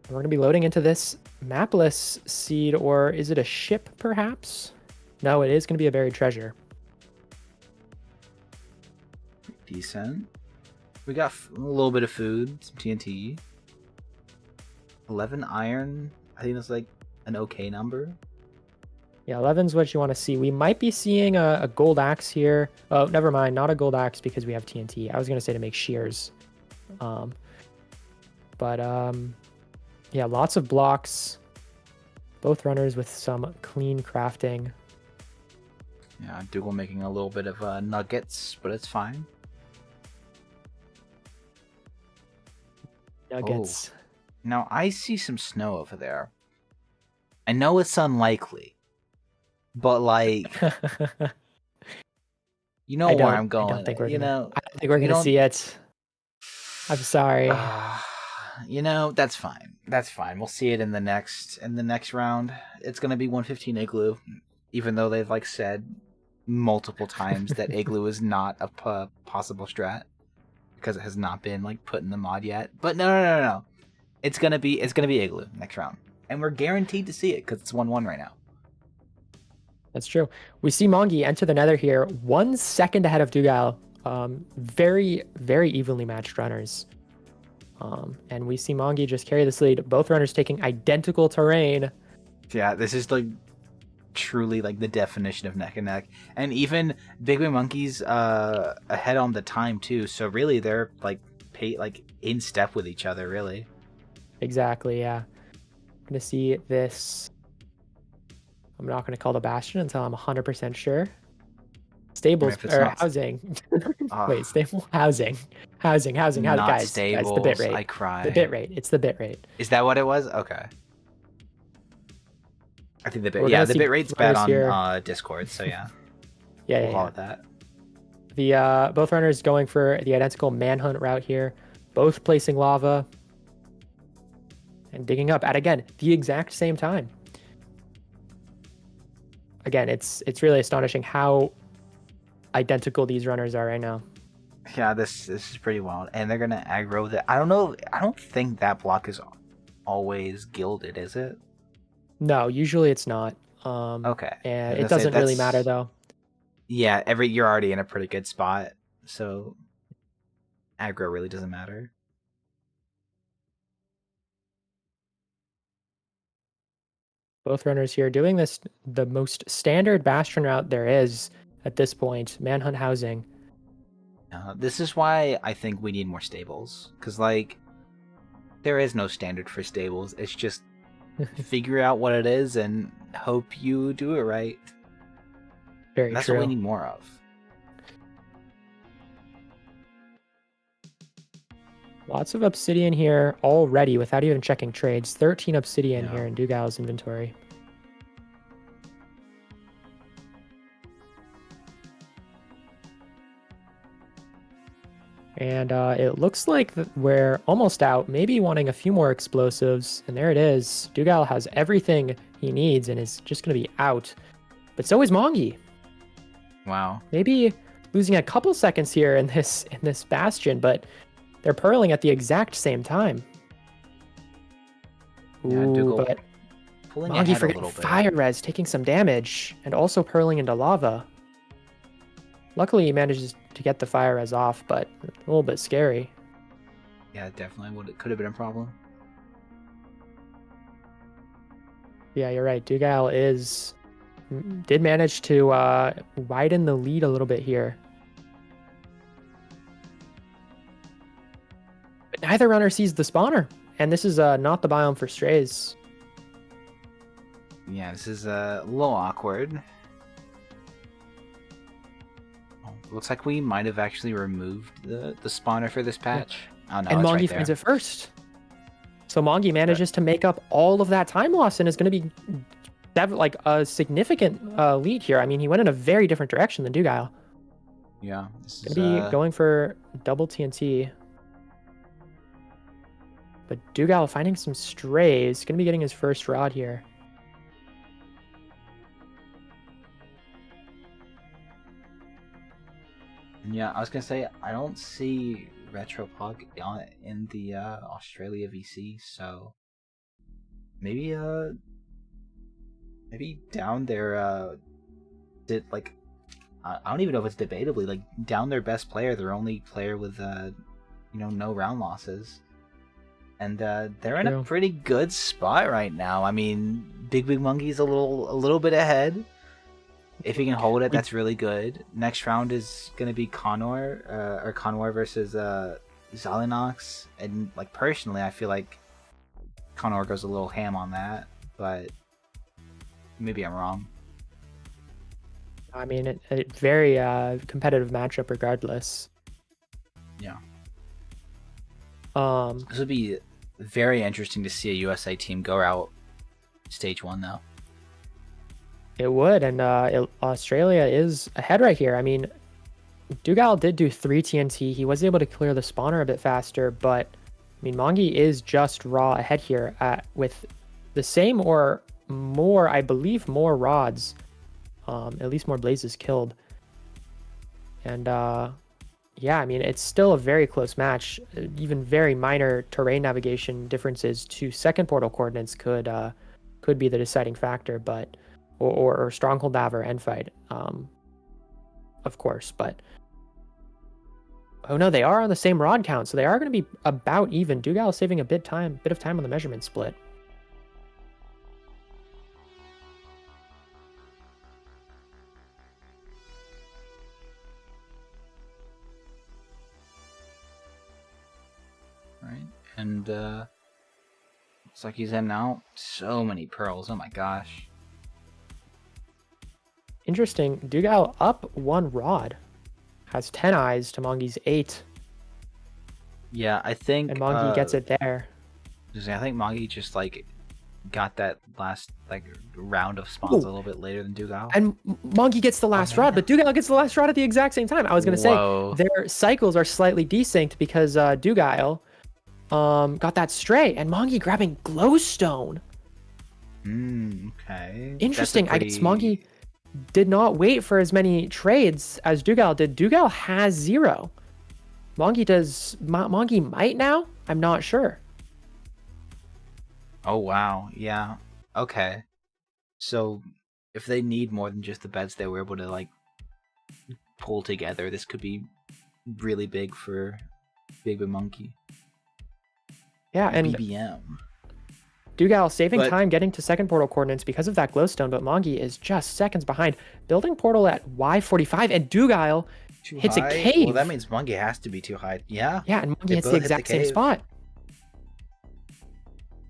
We're going to be loading into this mapless seed, or is it a ship, perhaps? No, it is going to be a buried treasure. Decent. We got a little bit of food, some TNT. 11 iron. I think that's like an okay number. Yeah, 11's what you want to see. We might be seeing a gold axe here. Oh, never mind. Not a gold axe because we have TNT. I was going to say to make shears. Yeah, lots of blocks. Both runners with some clean crafting. Yeah, Dougal making a little bit of nuggets, but it's fine. Nuggets. Oh. Now, I see some snow over there. I know it's unlikely, but like, you know where I'm going. I don't think we're I don't think we're gonna see it. I'm sorry. You know, that's fine. That's fine. We'll see it in the next round. It's gonna be 115 Igloo, even though they've like said multiple times that Igloo is not a possible strat because it has not been like put in the mod yet. But no. It's gonna be Igloo next round, and we're guaranteed to see it because it's 1-1 right now. That's true. We see Mongi enter the Nether here, 1 second ahead of Dougal. Very, very evenly matched runners. And we see Mongi just carry this lead. Both runners taking identical terrain. Yeah, this is like truly like the definition of neck and neck. And even Big Monkey's ahead on the time too. So really, they're like in step with each other. Really. Exactly. Yeah. I'm gonna see this. I'm not gonna call the Bastion until I'm 100% sure. Stables or not... housing. Wait, stable housing. Housing, not guys. Stables. Guys, the bit rate. I cry. The bit rate. It's the bit rate. Is that what it was? Okay. I think the We're bit, yeah, gonna the see bit rate's bad runners on here. Discord, so yeah, Yeah, we'll yeah, call yeah. it that. The both runners going for the identical manhunt route here, both placing lava and digging up at again the exact same time. Again, it's really astonishing how identical these runners are right now. Yeah, this is pretty wild, and they're gonna aggro that. I don't know. I don't think that block is always gilded, is it? No, usually it's not. Okay, I And was it gonna say doesn't really matter that's though. yeah. You're already in a pretty good spot, so aggro really doesn't matter. Both runners here doing this the most standard bastion route there is at this point, manhunt housing. This is why I think we need more stables, because like there is no standard for stables. It's just figure out what it is and hope you do it right. Very And that's what we true. need more of. Lots of obsidian here already without even checking trades. 13 obsidian Yeah. here in Dugal's inventory. And it looks like we're almost out, maybe wanting a few more explosives. And there it is. Dugal has everything he needs and is just going to be out. But so is Mongi. Wow. Maybe losing a couple seconds here in this bastion, but they're purling at the exact same time. Yeah, Ooh, Dougal but pulling Mongi ahead a forgetting little bit. fire res, taking some damage, and also purling into lava. Luckily, he manages to get the fire res off, but a little bit scary. Yeah, definitely could have been a problem. Yeah, you're right. Dugal did manage to widen the lead a little bit here. But neither runner sees the spawner, and this is not the biome for strays. Yeah, this is a little awkward. Looks like we might have actually removed the spawner for this patch. Yeah. Oh no, And it's Mongi right finds there. it first. So Mongi manages to make up all of that time loss and is going to be like a significant lead here. I mean, he went in a very different direction than Dugal. Yeah, this Going is to be going for double TNT. But Dugal finding some strays. Going to be getting his first rod here. Yeah, I was gonna say I don't see Retropug in the Australia VC, so maybe down there did like I don't even know if it's debatably like down their best player, their only player with no round losses, and they're in a True. pretty good spot right now. I mean, Big Monkey's a little bit ahead. If he can hold it, that's really good. Next round is gonna be Conor versus Zalinox, and like personally, I feel like Conor goes a little ham on that, but maybe I'm wrong. I mean, a very competitive matchup regardless. Yeah. Um, This would be very interesting to see a USA team go out stage 1 though. It would, and Australia is ahead right here. I mean, Dugal did do 3 TNT. He was able to clear the spawner a bit faster, but I mean, Mongi is just raw ahead here with the same or more, I believe, more rods. At least more blazes killed. And yeah, I mean, it's still a very close match. Even very minor terrain navigation differences to second portal coordinates could be the deciding factor, but or stronghold nav or end fight, of course. But oh no, they are on the same rod count, so they are going to be about even. Dugal is saving a bit of time on the measurement split. Right, and looks like he's in now. So many pearls. Oh my gosh. Interesting. Dugal up 1 rod. Has 10 eyes to Mongi's 8. Yeah, I think. And Mongi gets it there. I think Mongi just like got that last like round of spawns a Ooh. little bit later than Dougal. And Monkey gets the last rod, but Dougal gets the last rod at the exact same time. I was gonna say Whoa. their cycles are slightly desynced because Dougal got that stray, and Monkey grabbing glowstone. Okay. Interesting. I guess Monkey did not wait for as many trades as Dougal did. Dougal has 0. Monkey does. Monkey might now. I'm not sure. Oh wow, yeah. Okay. So if they need more than just the beds they were able to like pull together, this could be really big for Big Monkey. Yeah, and BBM. Dougal saving time getting to second portal coordinates because of that glowstone, but Monkey is just seconds behind. Building portal at Y45, and Dougal hits a cave. Well, that means Monkey has to be too high. Yeah. Yeah, and Monkey hits the exact same spot.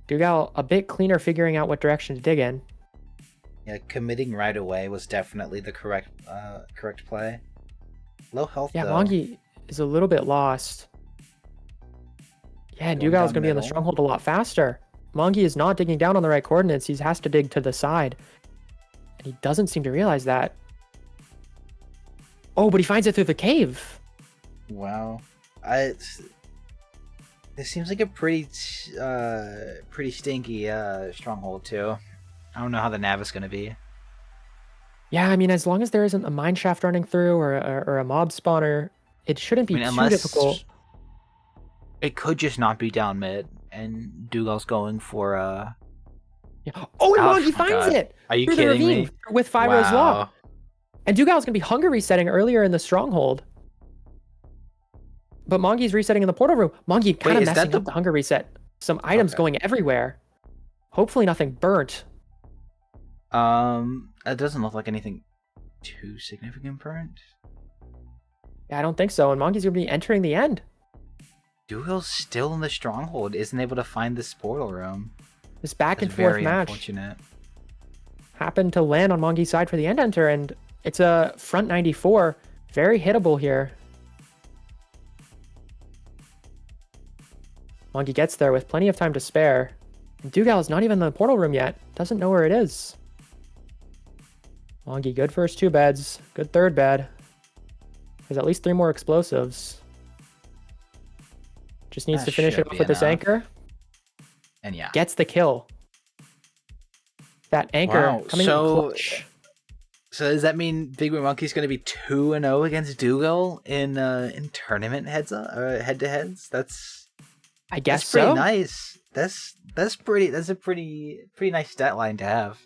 Dougal a bit cleaner figuring out what direction to dig in. Yeah, committing right away was definitely the correct play. Low health, yeah, though. Monkey is a little bit lost. Yeah, Dougal's going to be in the stronghold a lot faster. Monkey is not digging down on the right coordinates. He has to dig to the side. And he doesn't seem to realize that. Oh, but he finds it through the cave. Wow. This seems like a pretty stinky stronghold, too. I don't know how the nav is going to be. Yeah, I mean, as long as there isn't a mine shaft running through or a mob spawner, it shouldn't be too difficult. It could just not be down mid, and Dougal's going for Yeah. Oh, and Monkey finds it! Are you kidding me? With Fyro's Law. And Dougal's going to be hunger resetting earlier in the stronghold. But Monkey's resetting in the portal room. Monkey kind of messing up the hunger reset. Some items going everywhere. Hopefully nothing burnt. It doesn't look like anything too significant burnt. Yeah, I don't think so. And Monkey's going to be entering the end. Dougal's still in the stronghold, isn't able to find this portal room. This back and forth match unfortunate. Happened to land on Monkey's side for the end enter, and it's a front 94. Very hittable here. Monkey gets there with plenty of time to spare. Dougal is not even in the portal room yet. Doesn't know where it is. Monkey, good first 2 beds. Good third bed. There's at least 3 more explosives. Just needs to finish it off with this anchor. And yeah. Gets the kill. That anchor coming in clutch. So does that mean Big Monkey's going to be 2-0 against Dougal in tournament head-to-heads? I guess pretty nice. That's a pretty nice stat line to have.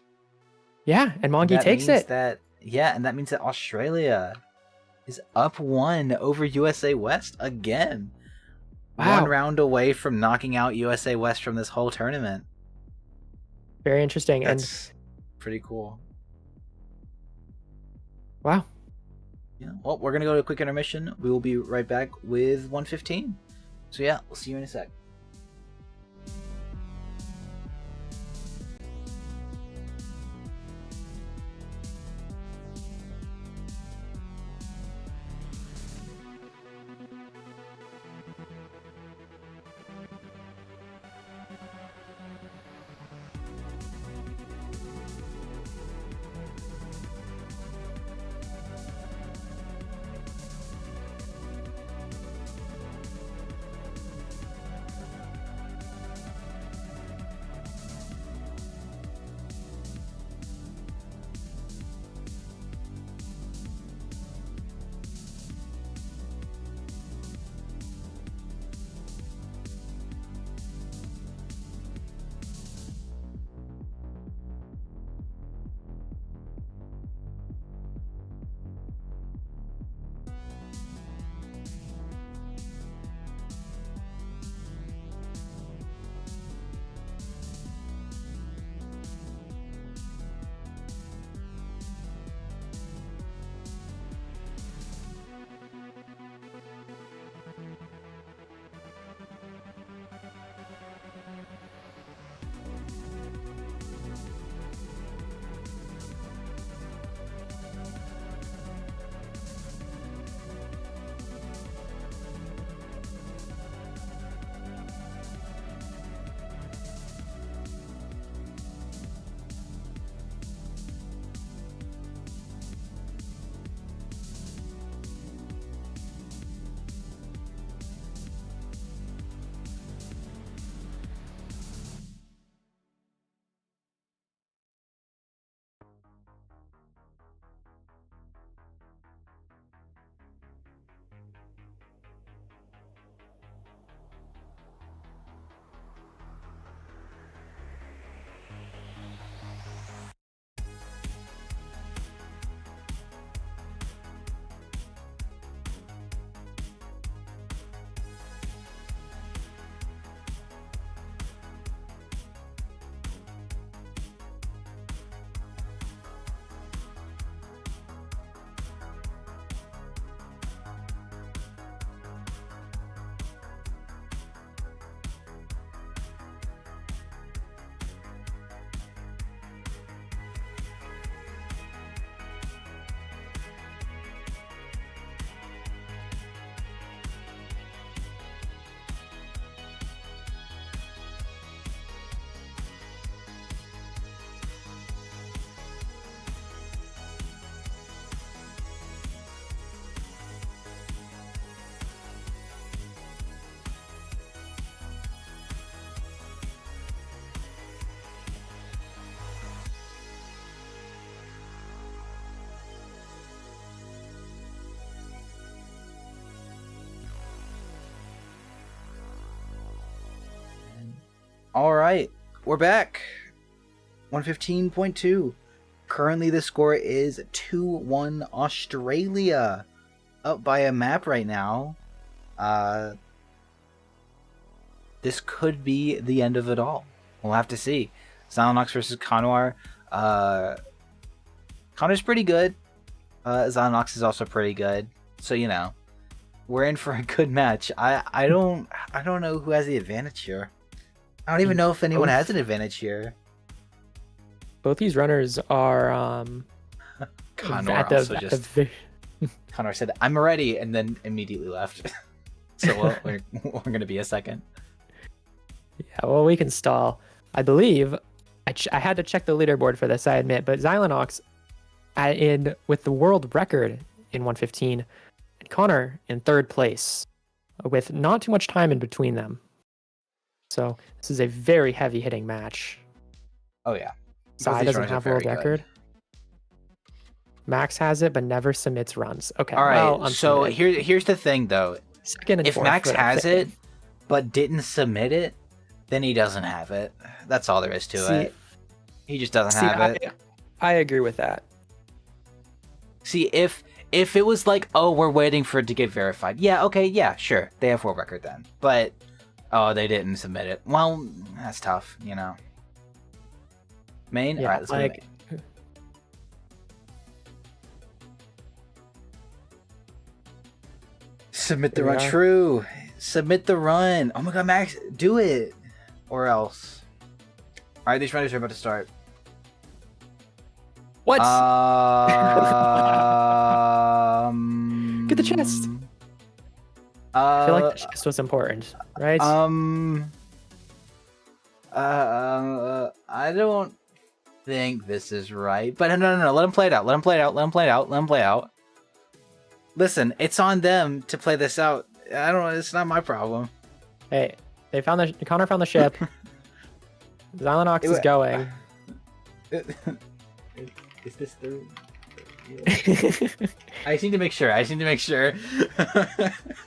Yeah, and Monkey takes it. And that means that Australia is up 1 over USA West again. Wow. 1 round away from knocking out USA West from this whole tournament. Very interesting. That's pretty cool. Wow. Yeah. Well, we're going to go to a quick intermission. We will be right back with 115. So yeah, we'll see you in a sec. All right, we're back. 115.2. Currently, the score is 2-1 Australia. Up by a map right now. This could be the end of it all. We'll have to see. Xylonox versus Conor. Conor's pretty good. Xylonox is also pretty good. So, you know, we're in for a good match. I don't know who has the advantage here. I don't even know if anyone has an advantage here. Both these runners are Conor Conor said, "I'm ready," and then immediately left. So we're gonna be a second. Yeah, well, we can stall. I believe I had to check the leaderboard for this, I admit, but Xylonox with the world record in 115, and Conor in third place, with not too much time in between them. So this is a very heavy hitting match. Oh yeah, Sai doesn't have world record. Max has it, but never submits runs. Okay. All right. Well, so here's the thing, though. Second and if fourth, Max has it, but didn't submit it, then he doesn't have it. That's all there is to it. He just doesn't have it. I agree with that. See, if it was like, oh, we're waiting for it to get verified. Yeah. Okay. Yeah. Sure. They have world record then. But oh, they didn't submit it. Well, that's tough. You know. Main. Yeah, all right. Let's go to main. Submit the run. True. Submit the run. Oh my god, Max, do it. Or else. Alright, these runners are about to start. What? Get the chest. I feel like the chest was important, right? I don't think this is right. But no. Let him play it out. Let him play it out. Let him play it out. Let him play it out. Listen, it's on them to play this out. I don't know. It's not my problem. Hey, Conor found the ship. Xylonox is going. Is this the? I just need to make sure. I mean,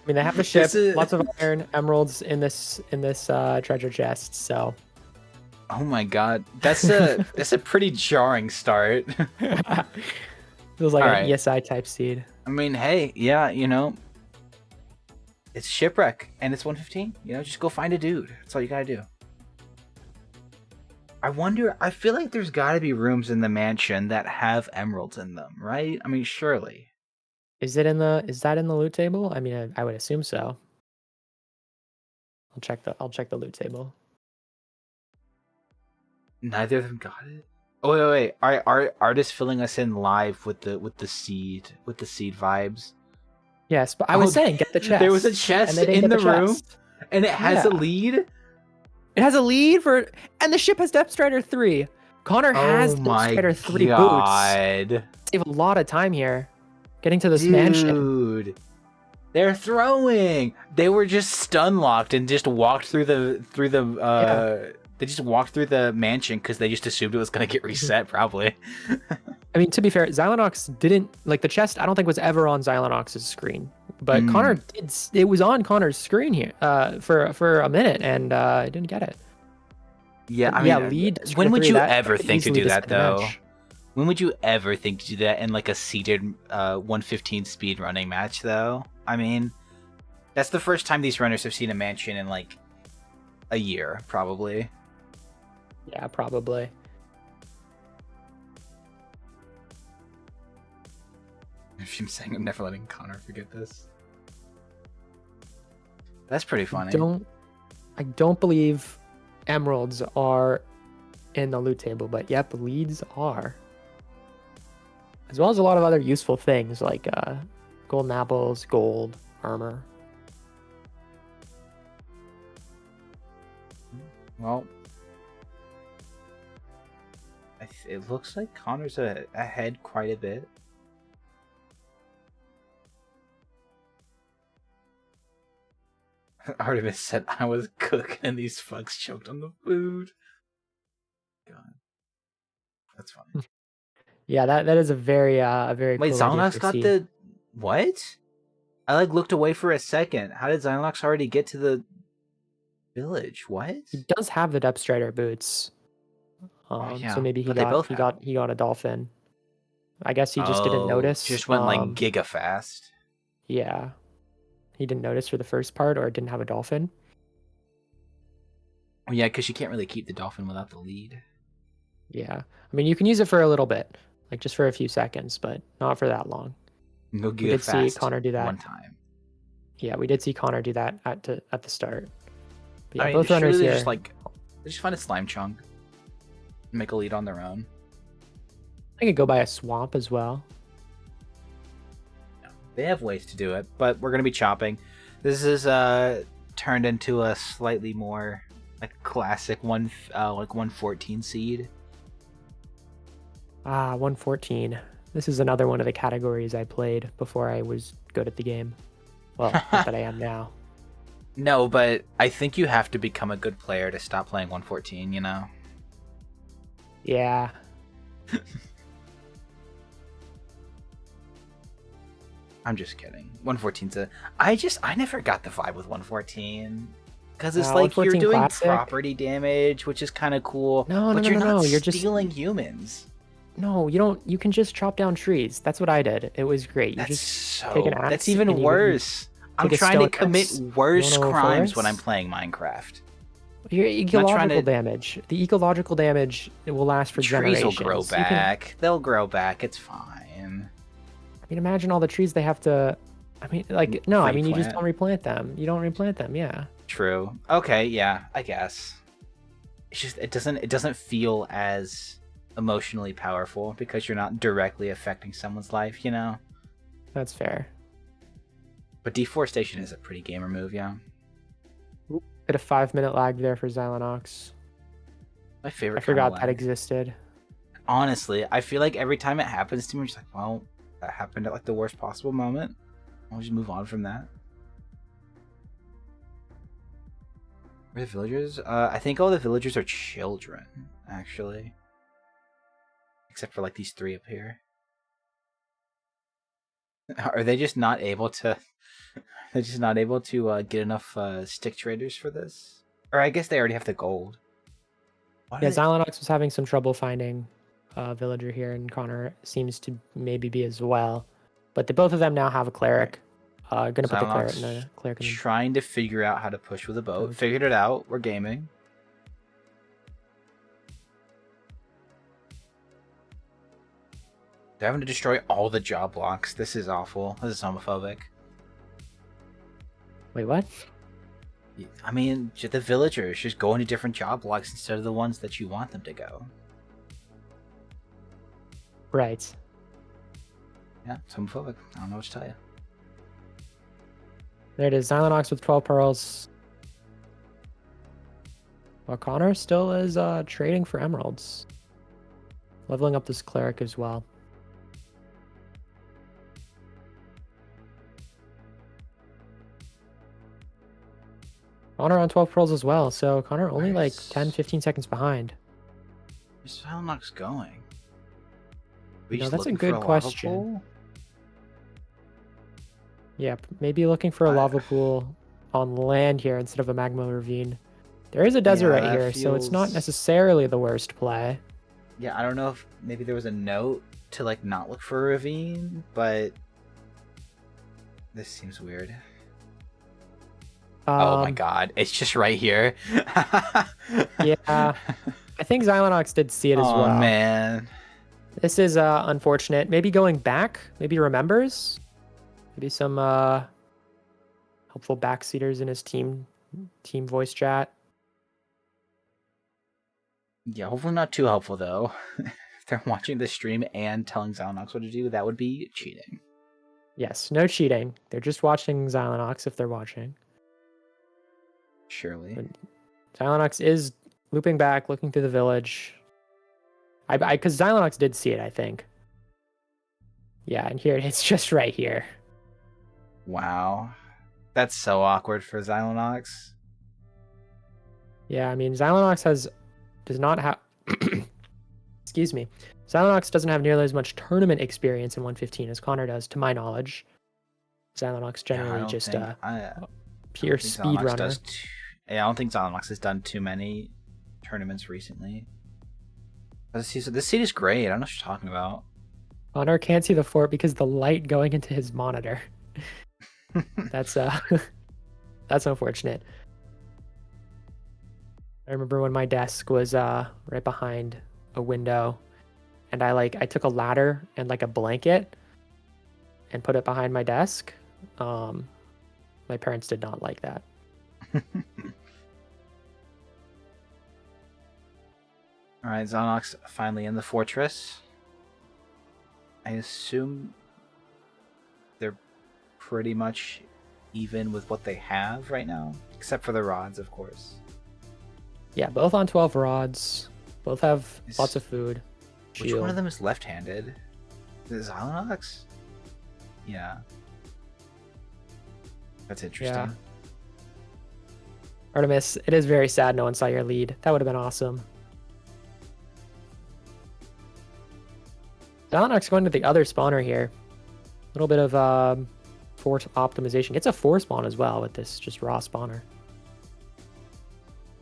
they have the ship. Lots of iron emeralds in this treasure chest. So. Oh my god, that's a pretty jarring start. Feels like an ESI type seed. I mean, hey, yeah, you know, it's shipwreck and it's 115. You know, just go find a dude. That's all you gotta do. I feel like there's gotta be rooms in the mansion that have emeralds in them, right? I mean, surely. Is that in the loot table? I mean, I would assume so. I'll check the loot table. Neither of them got it. Oh wait. Are artists filling us in live with the seed vibes? Yes, but I was saying get the chest. There was a chest in the room, and it has a lead. It has a lead and the ship has Depth Strider 3. Conor has Depth Strider 3 boots. Save a lot of time here, getting to this mansion. Dude, they're throwing. They were just stun locked and just walked through the. They just walked through the mansion because they just assumed it was going to get reset, probably. I mean, to be fair, Xylonox didn't... Like, the chest, I don't think was ever on Xylonox's screen. But Conor did... It was on Conor's screen here for a minute, and didn't get it. Yeah, I mean... lead. When would you ever think to do that, though? When would you ever think to do that in, like, a seeded 115 speedrunning match, though? I mean, that's the first time these runners have seen a mansion in, like, a year, probably. Yeah, probably. I'm saying I'm never letting Conor forget this. That's pretty funny. I don't believe emeralds are in the loot table, but yep, leads are. As well as a lot of other useful things like golden apples, gold, armor. Well, it looks like Conor's ahead quite a bit. Artemis said, I was cooking and these fucks choked on the food. God. That's funny. Yeah, that is a very Wait, cool Xylonox got the... What? I looked away for a second. How did Xylonox already get to the... Village, what? He does have the Depth Strider boots. Oh So yeah, maybe but they both have them. he got a dolphin. I guess he just didn't Oh, notice. just went like giga fast. Yeah, he didn't notice for the first part, or didn't have a dolphin. Oh, yeah, because you can't really keep the dolphin without the lead. Yeah, I mean you can use it for a little bit, like just for a few seconds, but not for that long. Go We giga did see fast Connor do that one time. Yeah, we did see Connor do that at the start. But yeah, I mean, both runners surely here. they just find a slime chunk, make a lead on their own. I could go by a swamp as well. They have ways to do it, but we're gonna be chopping. This is turned into a slightly more like classic 114 seed. 114. This is another one of the categories I played before I was good at the game. Well, not that I am now. No, but I think you have to become a good player to stop playing 114, you know? Yeah. I'm just kidding. 114's I never got the vibe with 114. Because it's like you're 114 doing classic. property damage, which is kind of cool. No, but no, you're no, not no. You're stealing humans. No, you don't. You can just chop down trees. That's what I did. It was great. You just take an axe. That's even worse. I'm trying to commit worse crimes when I'm playing Minecraft. Your ecological damage. The ecological damage, it will last for generations. Trees will grow back. They'll grow back. It's fine. I mean, imagine all the trees they have to. I mean, like, no, I mean, you just don't replant them. You don't replant them, yeah. True. Okay, yeah, I guess. It's just it doesn't feel as emotionally powerful because you're not directly affecting someone's life, you know? That's fair. But deforestation is a pretty gamer move, yeah. Bit of 5-minute lag there for Xylonox. My favorite. I forgot that existed. Honestly, I feel like every time it happens to me, I'm just like, well, that happened at like the worst possible moment. I'll just move on from that. Where are the villagers? I think all the villagers are children, actually. Except for like these three up here. Are they just not able to... They're just not able to get enough stick traders for this? Or I guess they already have the gold. Yeah, Xylonox was having some trouble finding a villager here, and Connor seems to maybe be as well. But both of them now have a cleric. Gonna put the cleric in a cleric. Trying to figure out how to push with a boat. Figured it out. We're gaming. They're having to destroy all the job blocks. This is awful. This is homophobic. Wait, what? I mean, the villagers just go into different job blocks instead of the ones that you want them to go. Right. Yeah, it's homophobic. I don't know what to tell you. There it is. Xylonox with 12 pearls. While Connor still is trading for emeralds. Leveling up this cleric as well. Connor on 12 pearls as well, so Connor only like 10-15 seconds behind. Where's Xylonox going? No, that's a good question. Yeah, maybe looking for a lava pool on land here instead of a magma ravine. There is a desert right here, so it's not necessarily the worst play. Yeah, I don't know if maybe there was a note to like not look for a ravine, but this seems weird. Oh my god, it's just right here. Yeah, I think Xylonox did see it as well. Oh man. This is unfortunate. Maybe going back, maybe remembers. Maybe some helpful backseaters in his team voice chat. Yeah, hopefully not too helpful though. If they're watching the stream and telling Xylonox what to do, that would be cheating. Yes, no cheating. They're just watching Xylonox if they're watching. Surely. But Xylonox is looping back, looking through the village. Because Xylonox did see it, I think. Yeah, and here it's just right here. Wow. That's so awkward for Xylonox. Yeah, I mean, Xylonox does not have... Excuse me. Xylonox doesn't have nearly as much tournament experience in 115 as Connor does, to my knowledge. Xylonox generally just pure speedrunner. Yeah, I don't think Xylonox has done too many tournaments recently. This seat is great. I don't know what you're talking about. Connor can't see the fort because the light going into his monitor. That's that's unfortunate. I remember when my desk was right behind a window, and I took a ladder and like a blanket and put it behind my desk. My parents did not like that. All right, Xylonox finally in the fortress. I assume they're pretty much even with what they have right now, except for the rods, of course. Yeah, both on 12 rods. Both have lots of food. Which one of them is left-handed? Is it Xylonox? Yeah. That's interesting. Yeah. Artemis, it is very sad no one saw your lead. That would have been awesome. Xylonox going to the other spawner here. A little bit of fort optimization. Gets a 4 spawn as well with this just raw spawner.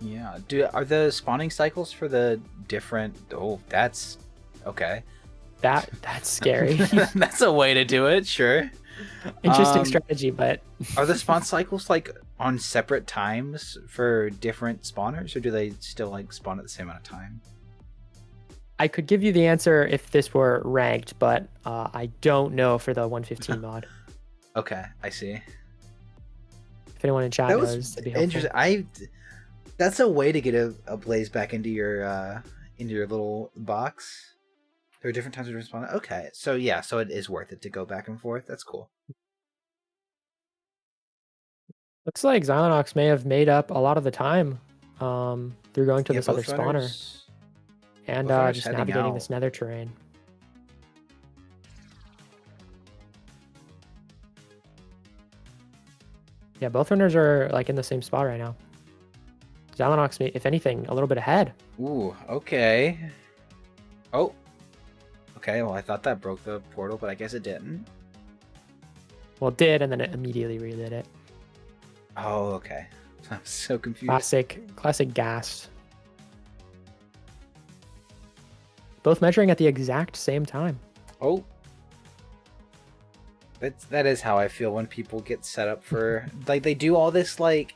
Yeah. Are the spawning cycles for the different... Oh, that's... Okay. That's scary. That's a way to do it, sure. Interesting strategy, but... Are the spawn cycles like on separate times for different spawners, or do they still like spawn at the same amount of time? I could give you the answer if this were ranked, but I don't know for the 115 mod. Okay, I see. If anyone in chat That knows, was that'd be helpful. interesting. That's a way to get a blaze back into your little box. There are different times of respawn. Okay, so yeah, so it is worth it to go back and forth. That's cool. Looks like Xylonox may have made up a lot of the time through going to this other spawner and just navigating this nether terrain. Yeah, both runners are like in the same spot right now. Xylonox, if anything, a little bit ahead. Ooh, okay. Oh. Okay, well, I thought that broke the portal, but I guess it didn't. Well, it did, and then it immediately relit it. Oh, okay. I'm so confused. Classic gas. Both measuring at the exact same time. Oh. That is how I feel when people get set up for... like, they do all this, like,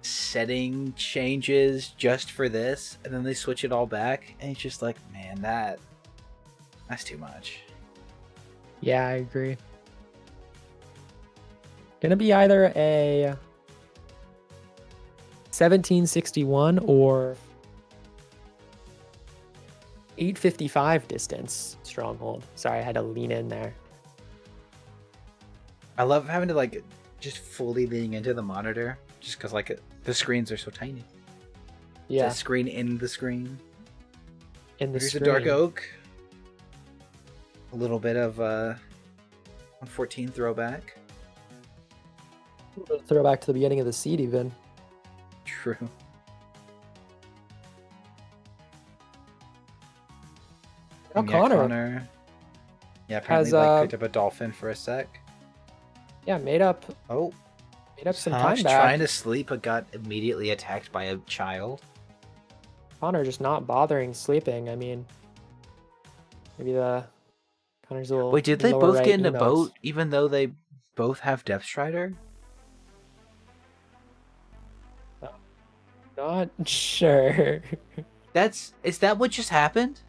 setting changes just for this, and then they switch it all back, and it's just like, man, that's too much. Yeah, I agree. Gonna be either a 1761 or 855 distance stronghold. Sorry, I had to lean in there. I love having to like just fully leaning into the monitor just because like the screens are so tiny. Yeah. It's a screen in the screen. Here's screen. a dark oak. A little bit of 114 throwback. Throwback to the beginning of the seed even. True. Oh, Connor. Yeah, apparently like picked up a dolphin for a sec. Yeah, made up some time back. Trying to sleep but got immediately attacked by a child. Connor just not bothering sleeping. I mean, maybe Connor's a little... Wait, did they both get in a boat even though they both have Depth Strider? Not sure. Is that what just happened?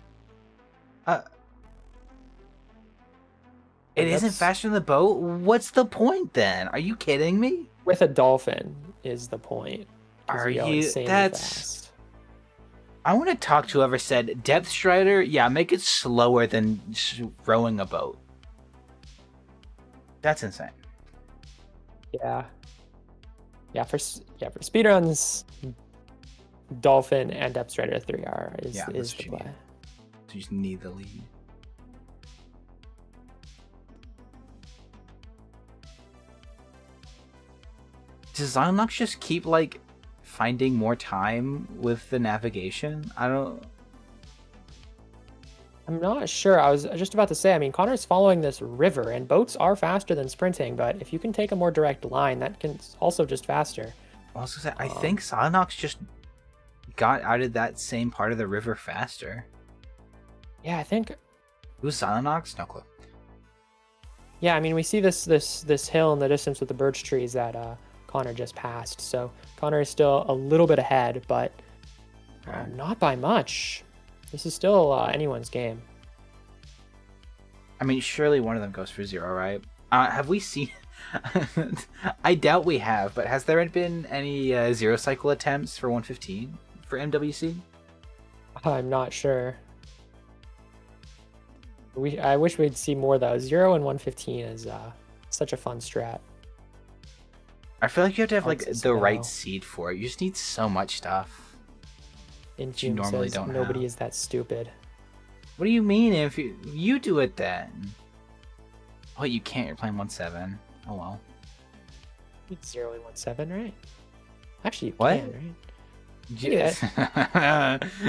It isn't faster than the boat? What's the point then? Are you kidding me? With a dolphin is the point. Are you? Fast. I want to talk to whoever said Depth Strider. Yeah, make it slower than rowing a boat. That's insane. Yeah. Yeah, for speedruns, Dolphin and Depth Strider 3R is the play. So you just need the lead. Does Xylonox just keep like finding more time with the navigation? I'm not sure. I was just about to say, I mean, Connor's following this river, and boats are faster than sprinting, but if you can take a more direct line, that can also just faster. I was gonna say, I think Silenox just got out of that same part of the river faster. Yeah, I think. Who's Silenox? No clue. Yeah, I mean, we see this hill in the distance with the birch trees that Connor just passed. So Connor is still a little bit ahead, but not by much. This is still anyone's game. I mean, surely one of them goes for 0, right? Have we seen... I doubt we have, but has there been any 0 cycle attempts for 115 for MWC? I'm not sure. I wish we'd see more though. 0 and 115 is such a fun strat. I feel like you have to have like Lots the of right snow. seed for it. You just need so much stuff. Infume normally says don't nobody have. is that stupid. What do you mean if you do it then? Oh, you can't. You're playing 1-7. Oh well. It's 0 and 17, right? Actually, you What? can, right? Yes.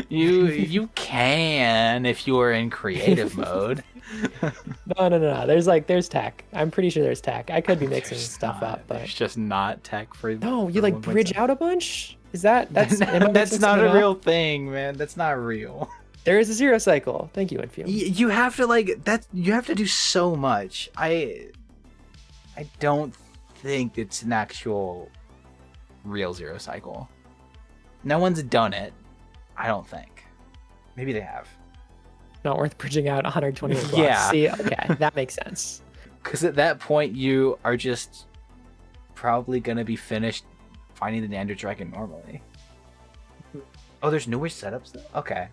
you can if you are in creative mode. No. There's tech. I'm pretty sure there's tech. I could be mixing stuff up, but There's just not tech for. no, you for like bridge 1.7. out a bunch? Is that's am I That's mixing not a something real up? thing, man. That's not real. There is a 0 cycle. Thank you, Infume. You have to like that. You have to do so much. I don't think it's an actual real 0 cycle. No one's done it. I don't think. Maybe they have. Not worth bridging out 128 blocks. Yeah. See, okay, that makes sense. Because at that point, you are just probably gonna be finished finding the Nander Dragon normally. Oh, there's newer setups though. Okay.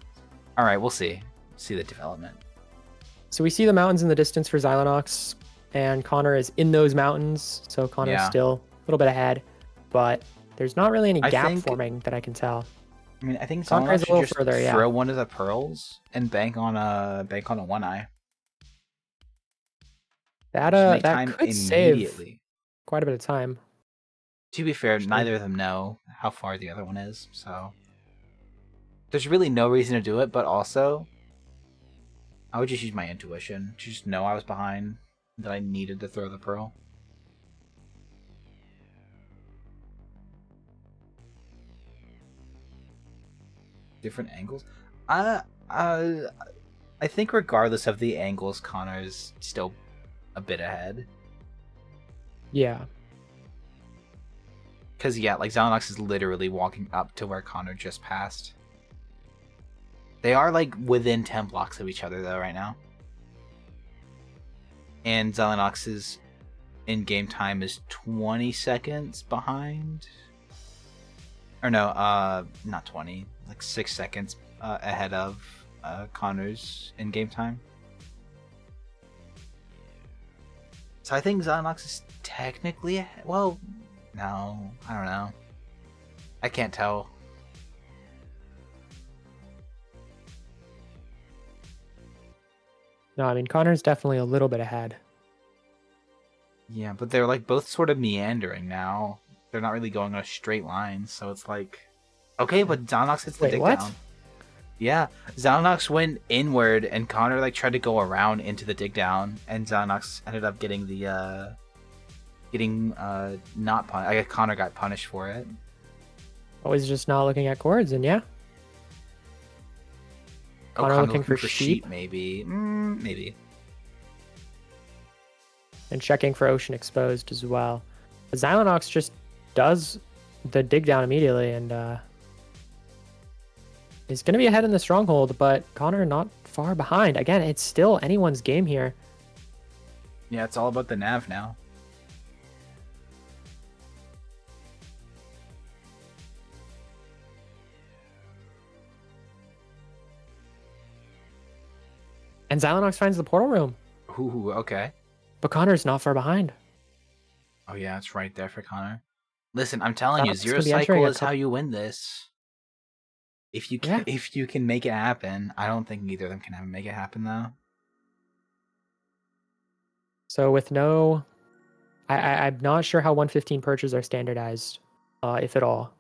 All right, we'll see. See the development. So we see the mountains in the distance for Xylonox, and Connor is in those mountains, so Connor's Yeah. still a little bit ahead, but there's not really any I gap think- forming that I can tell. I mean, I think Connor someone is a should little just further, yeah. throw one of the pearls and bank on a one eye. That Just make that time could save immediately. quite a bit of time. To be fair, Actually. neither of them know how far the other one is, so there's really no reason to do it. But also, I would just use my intuition. Just know I was behind, that I needed to throw the pearl. Different angles. I think regardless of the angles, Connor's still a bit ahead. Yeah. Because, yeah, like, Xylonox is literally walking up to where Connor just passed. They are, like, within 10 blocks of each other, though, right now. And Xylonox's in-game time is 20 seconds behind. Or no, not 20. Like, 6 seconds ahead of Connor's in-game time. So I think Xylonox is technically... Well... No, I don't know. I can't tell. No, I mean, Connor's definitely a little bit ahead. Yeah, but they're like both sort of meandering now. They're not really going on a straight line, so it's like... Okay, but Xylonox hits the Wait, dig what? down. Yeah, Xylonox went inward and Connor like tried to go around into the dig down, and Xylonox ended up getting the not punished. I guess Connor got punished for it. Always just not looking at chords, and yeah. Connor looking for sheep. Maybe. Maybe. And checking for ocean exposed as well. But Xylonox just does the dig down immediately, and is going to be ahead in the stronghold, but Connor not far behind. Again, it's still anyone's game here. Yeah, it's all about the nav now. And Xylonox finds the portal room, Ooh, okay. but Connor's not far behind. Oh yeah, it's right there for Connor. Listen, I'm telling you, Xylonox zero could be entering cycle a is how you win this. If you can, Yeah. if you can make it happen, I don't think either of them can make it happen though. So with no... I'm not sure how 115 perches are standardized, if at all.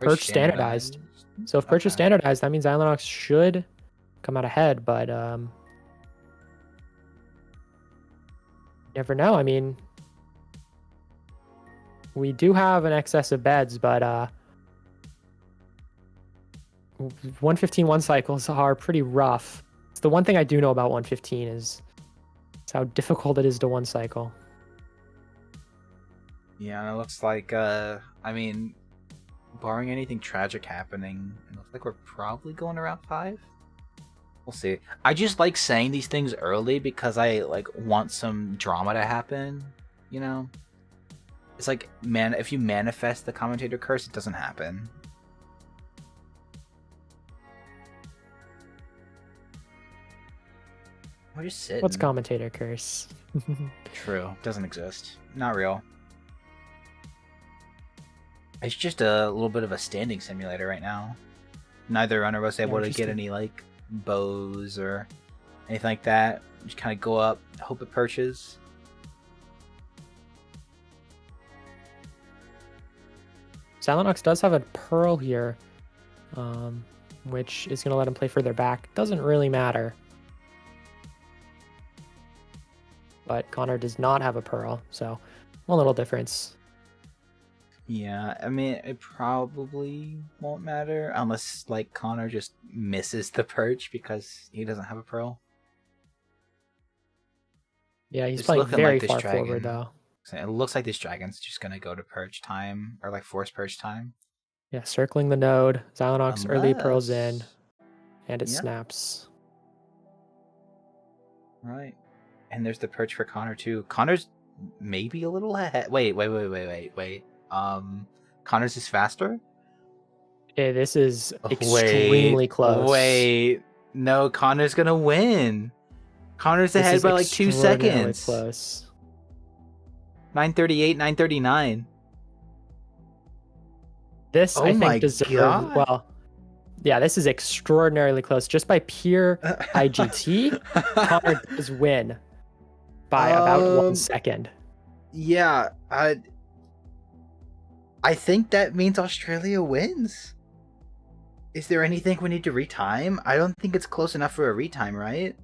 Perch standardized. So if perch is Okay. standardized, that means Xylonox should come out ahead, but never know. I mean, We do have an excess of beds, but 115 cycles are pretty rough. It's the one thing I do know about 115 is how difficult it is to one cycle. Yeah, it looks like, I mean, barring anything tragic happening, it looks like we're probably going around 5. We'll see. I just like saying these things early because I like want some drama to happen, you know? It's like, man, if you manifest the commentator curse, it doesn't happen. We're just sitting. What's commentator curse? True. Doesn't exist. Not real. It's just a little bit of a standing simulator right now. Neither runner was able to get any like bows or anything like that. Just kind of go up, hope it perches. Silenox does have a pearl here, which is going to let him play further back. Doesn't really matter. But Connor does not have a pearl, so one little difference. Yeah, I mean, it probably won't matter unless, like, Connor just misses the perch because he doesn't have a pearl. Yeah, he's playing very far forward, though. It looks like this dragon's just going to go to perch time, or, like, force perch time. Yeah, circling the node. Silenox early pearls in, and it snaps. Right. And there's the perch for Connor, too. Connor's maybe a little ahead. Wait. Connor's is faster? Yeah, this is extremely close. Wait. No, Connor's gonna win. Connor's ahead by like 2 seconds. Close. 938, 939. This, I think, deserves... Well, yeah, this is extraordinarily close. Just by pure IGT, Connor does win by about 1 second. Yeah, I think that means Australia wins. Is there anything we need to retime? I don't think it's close enough for a retime, right?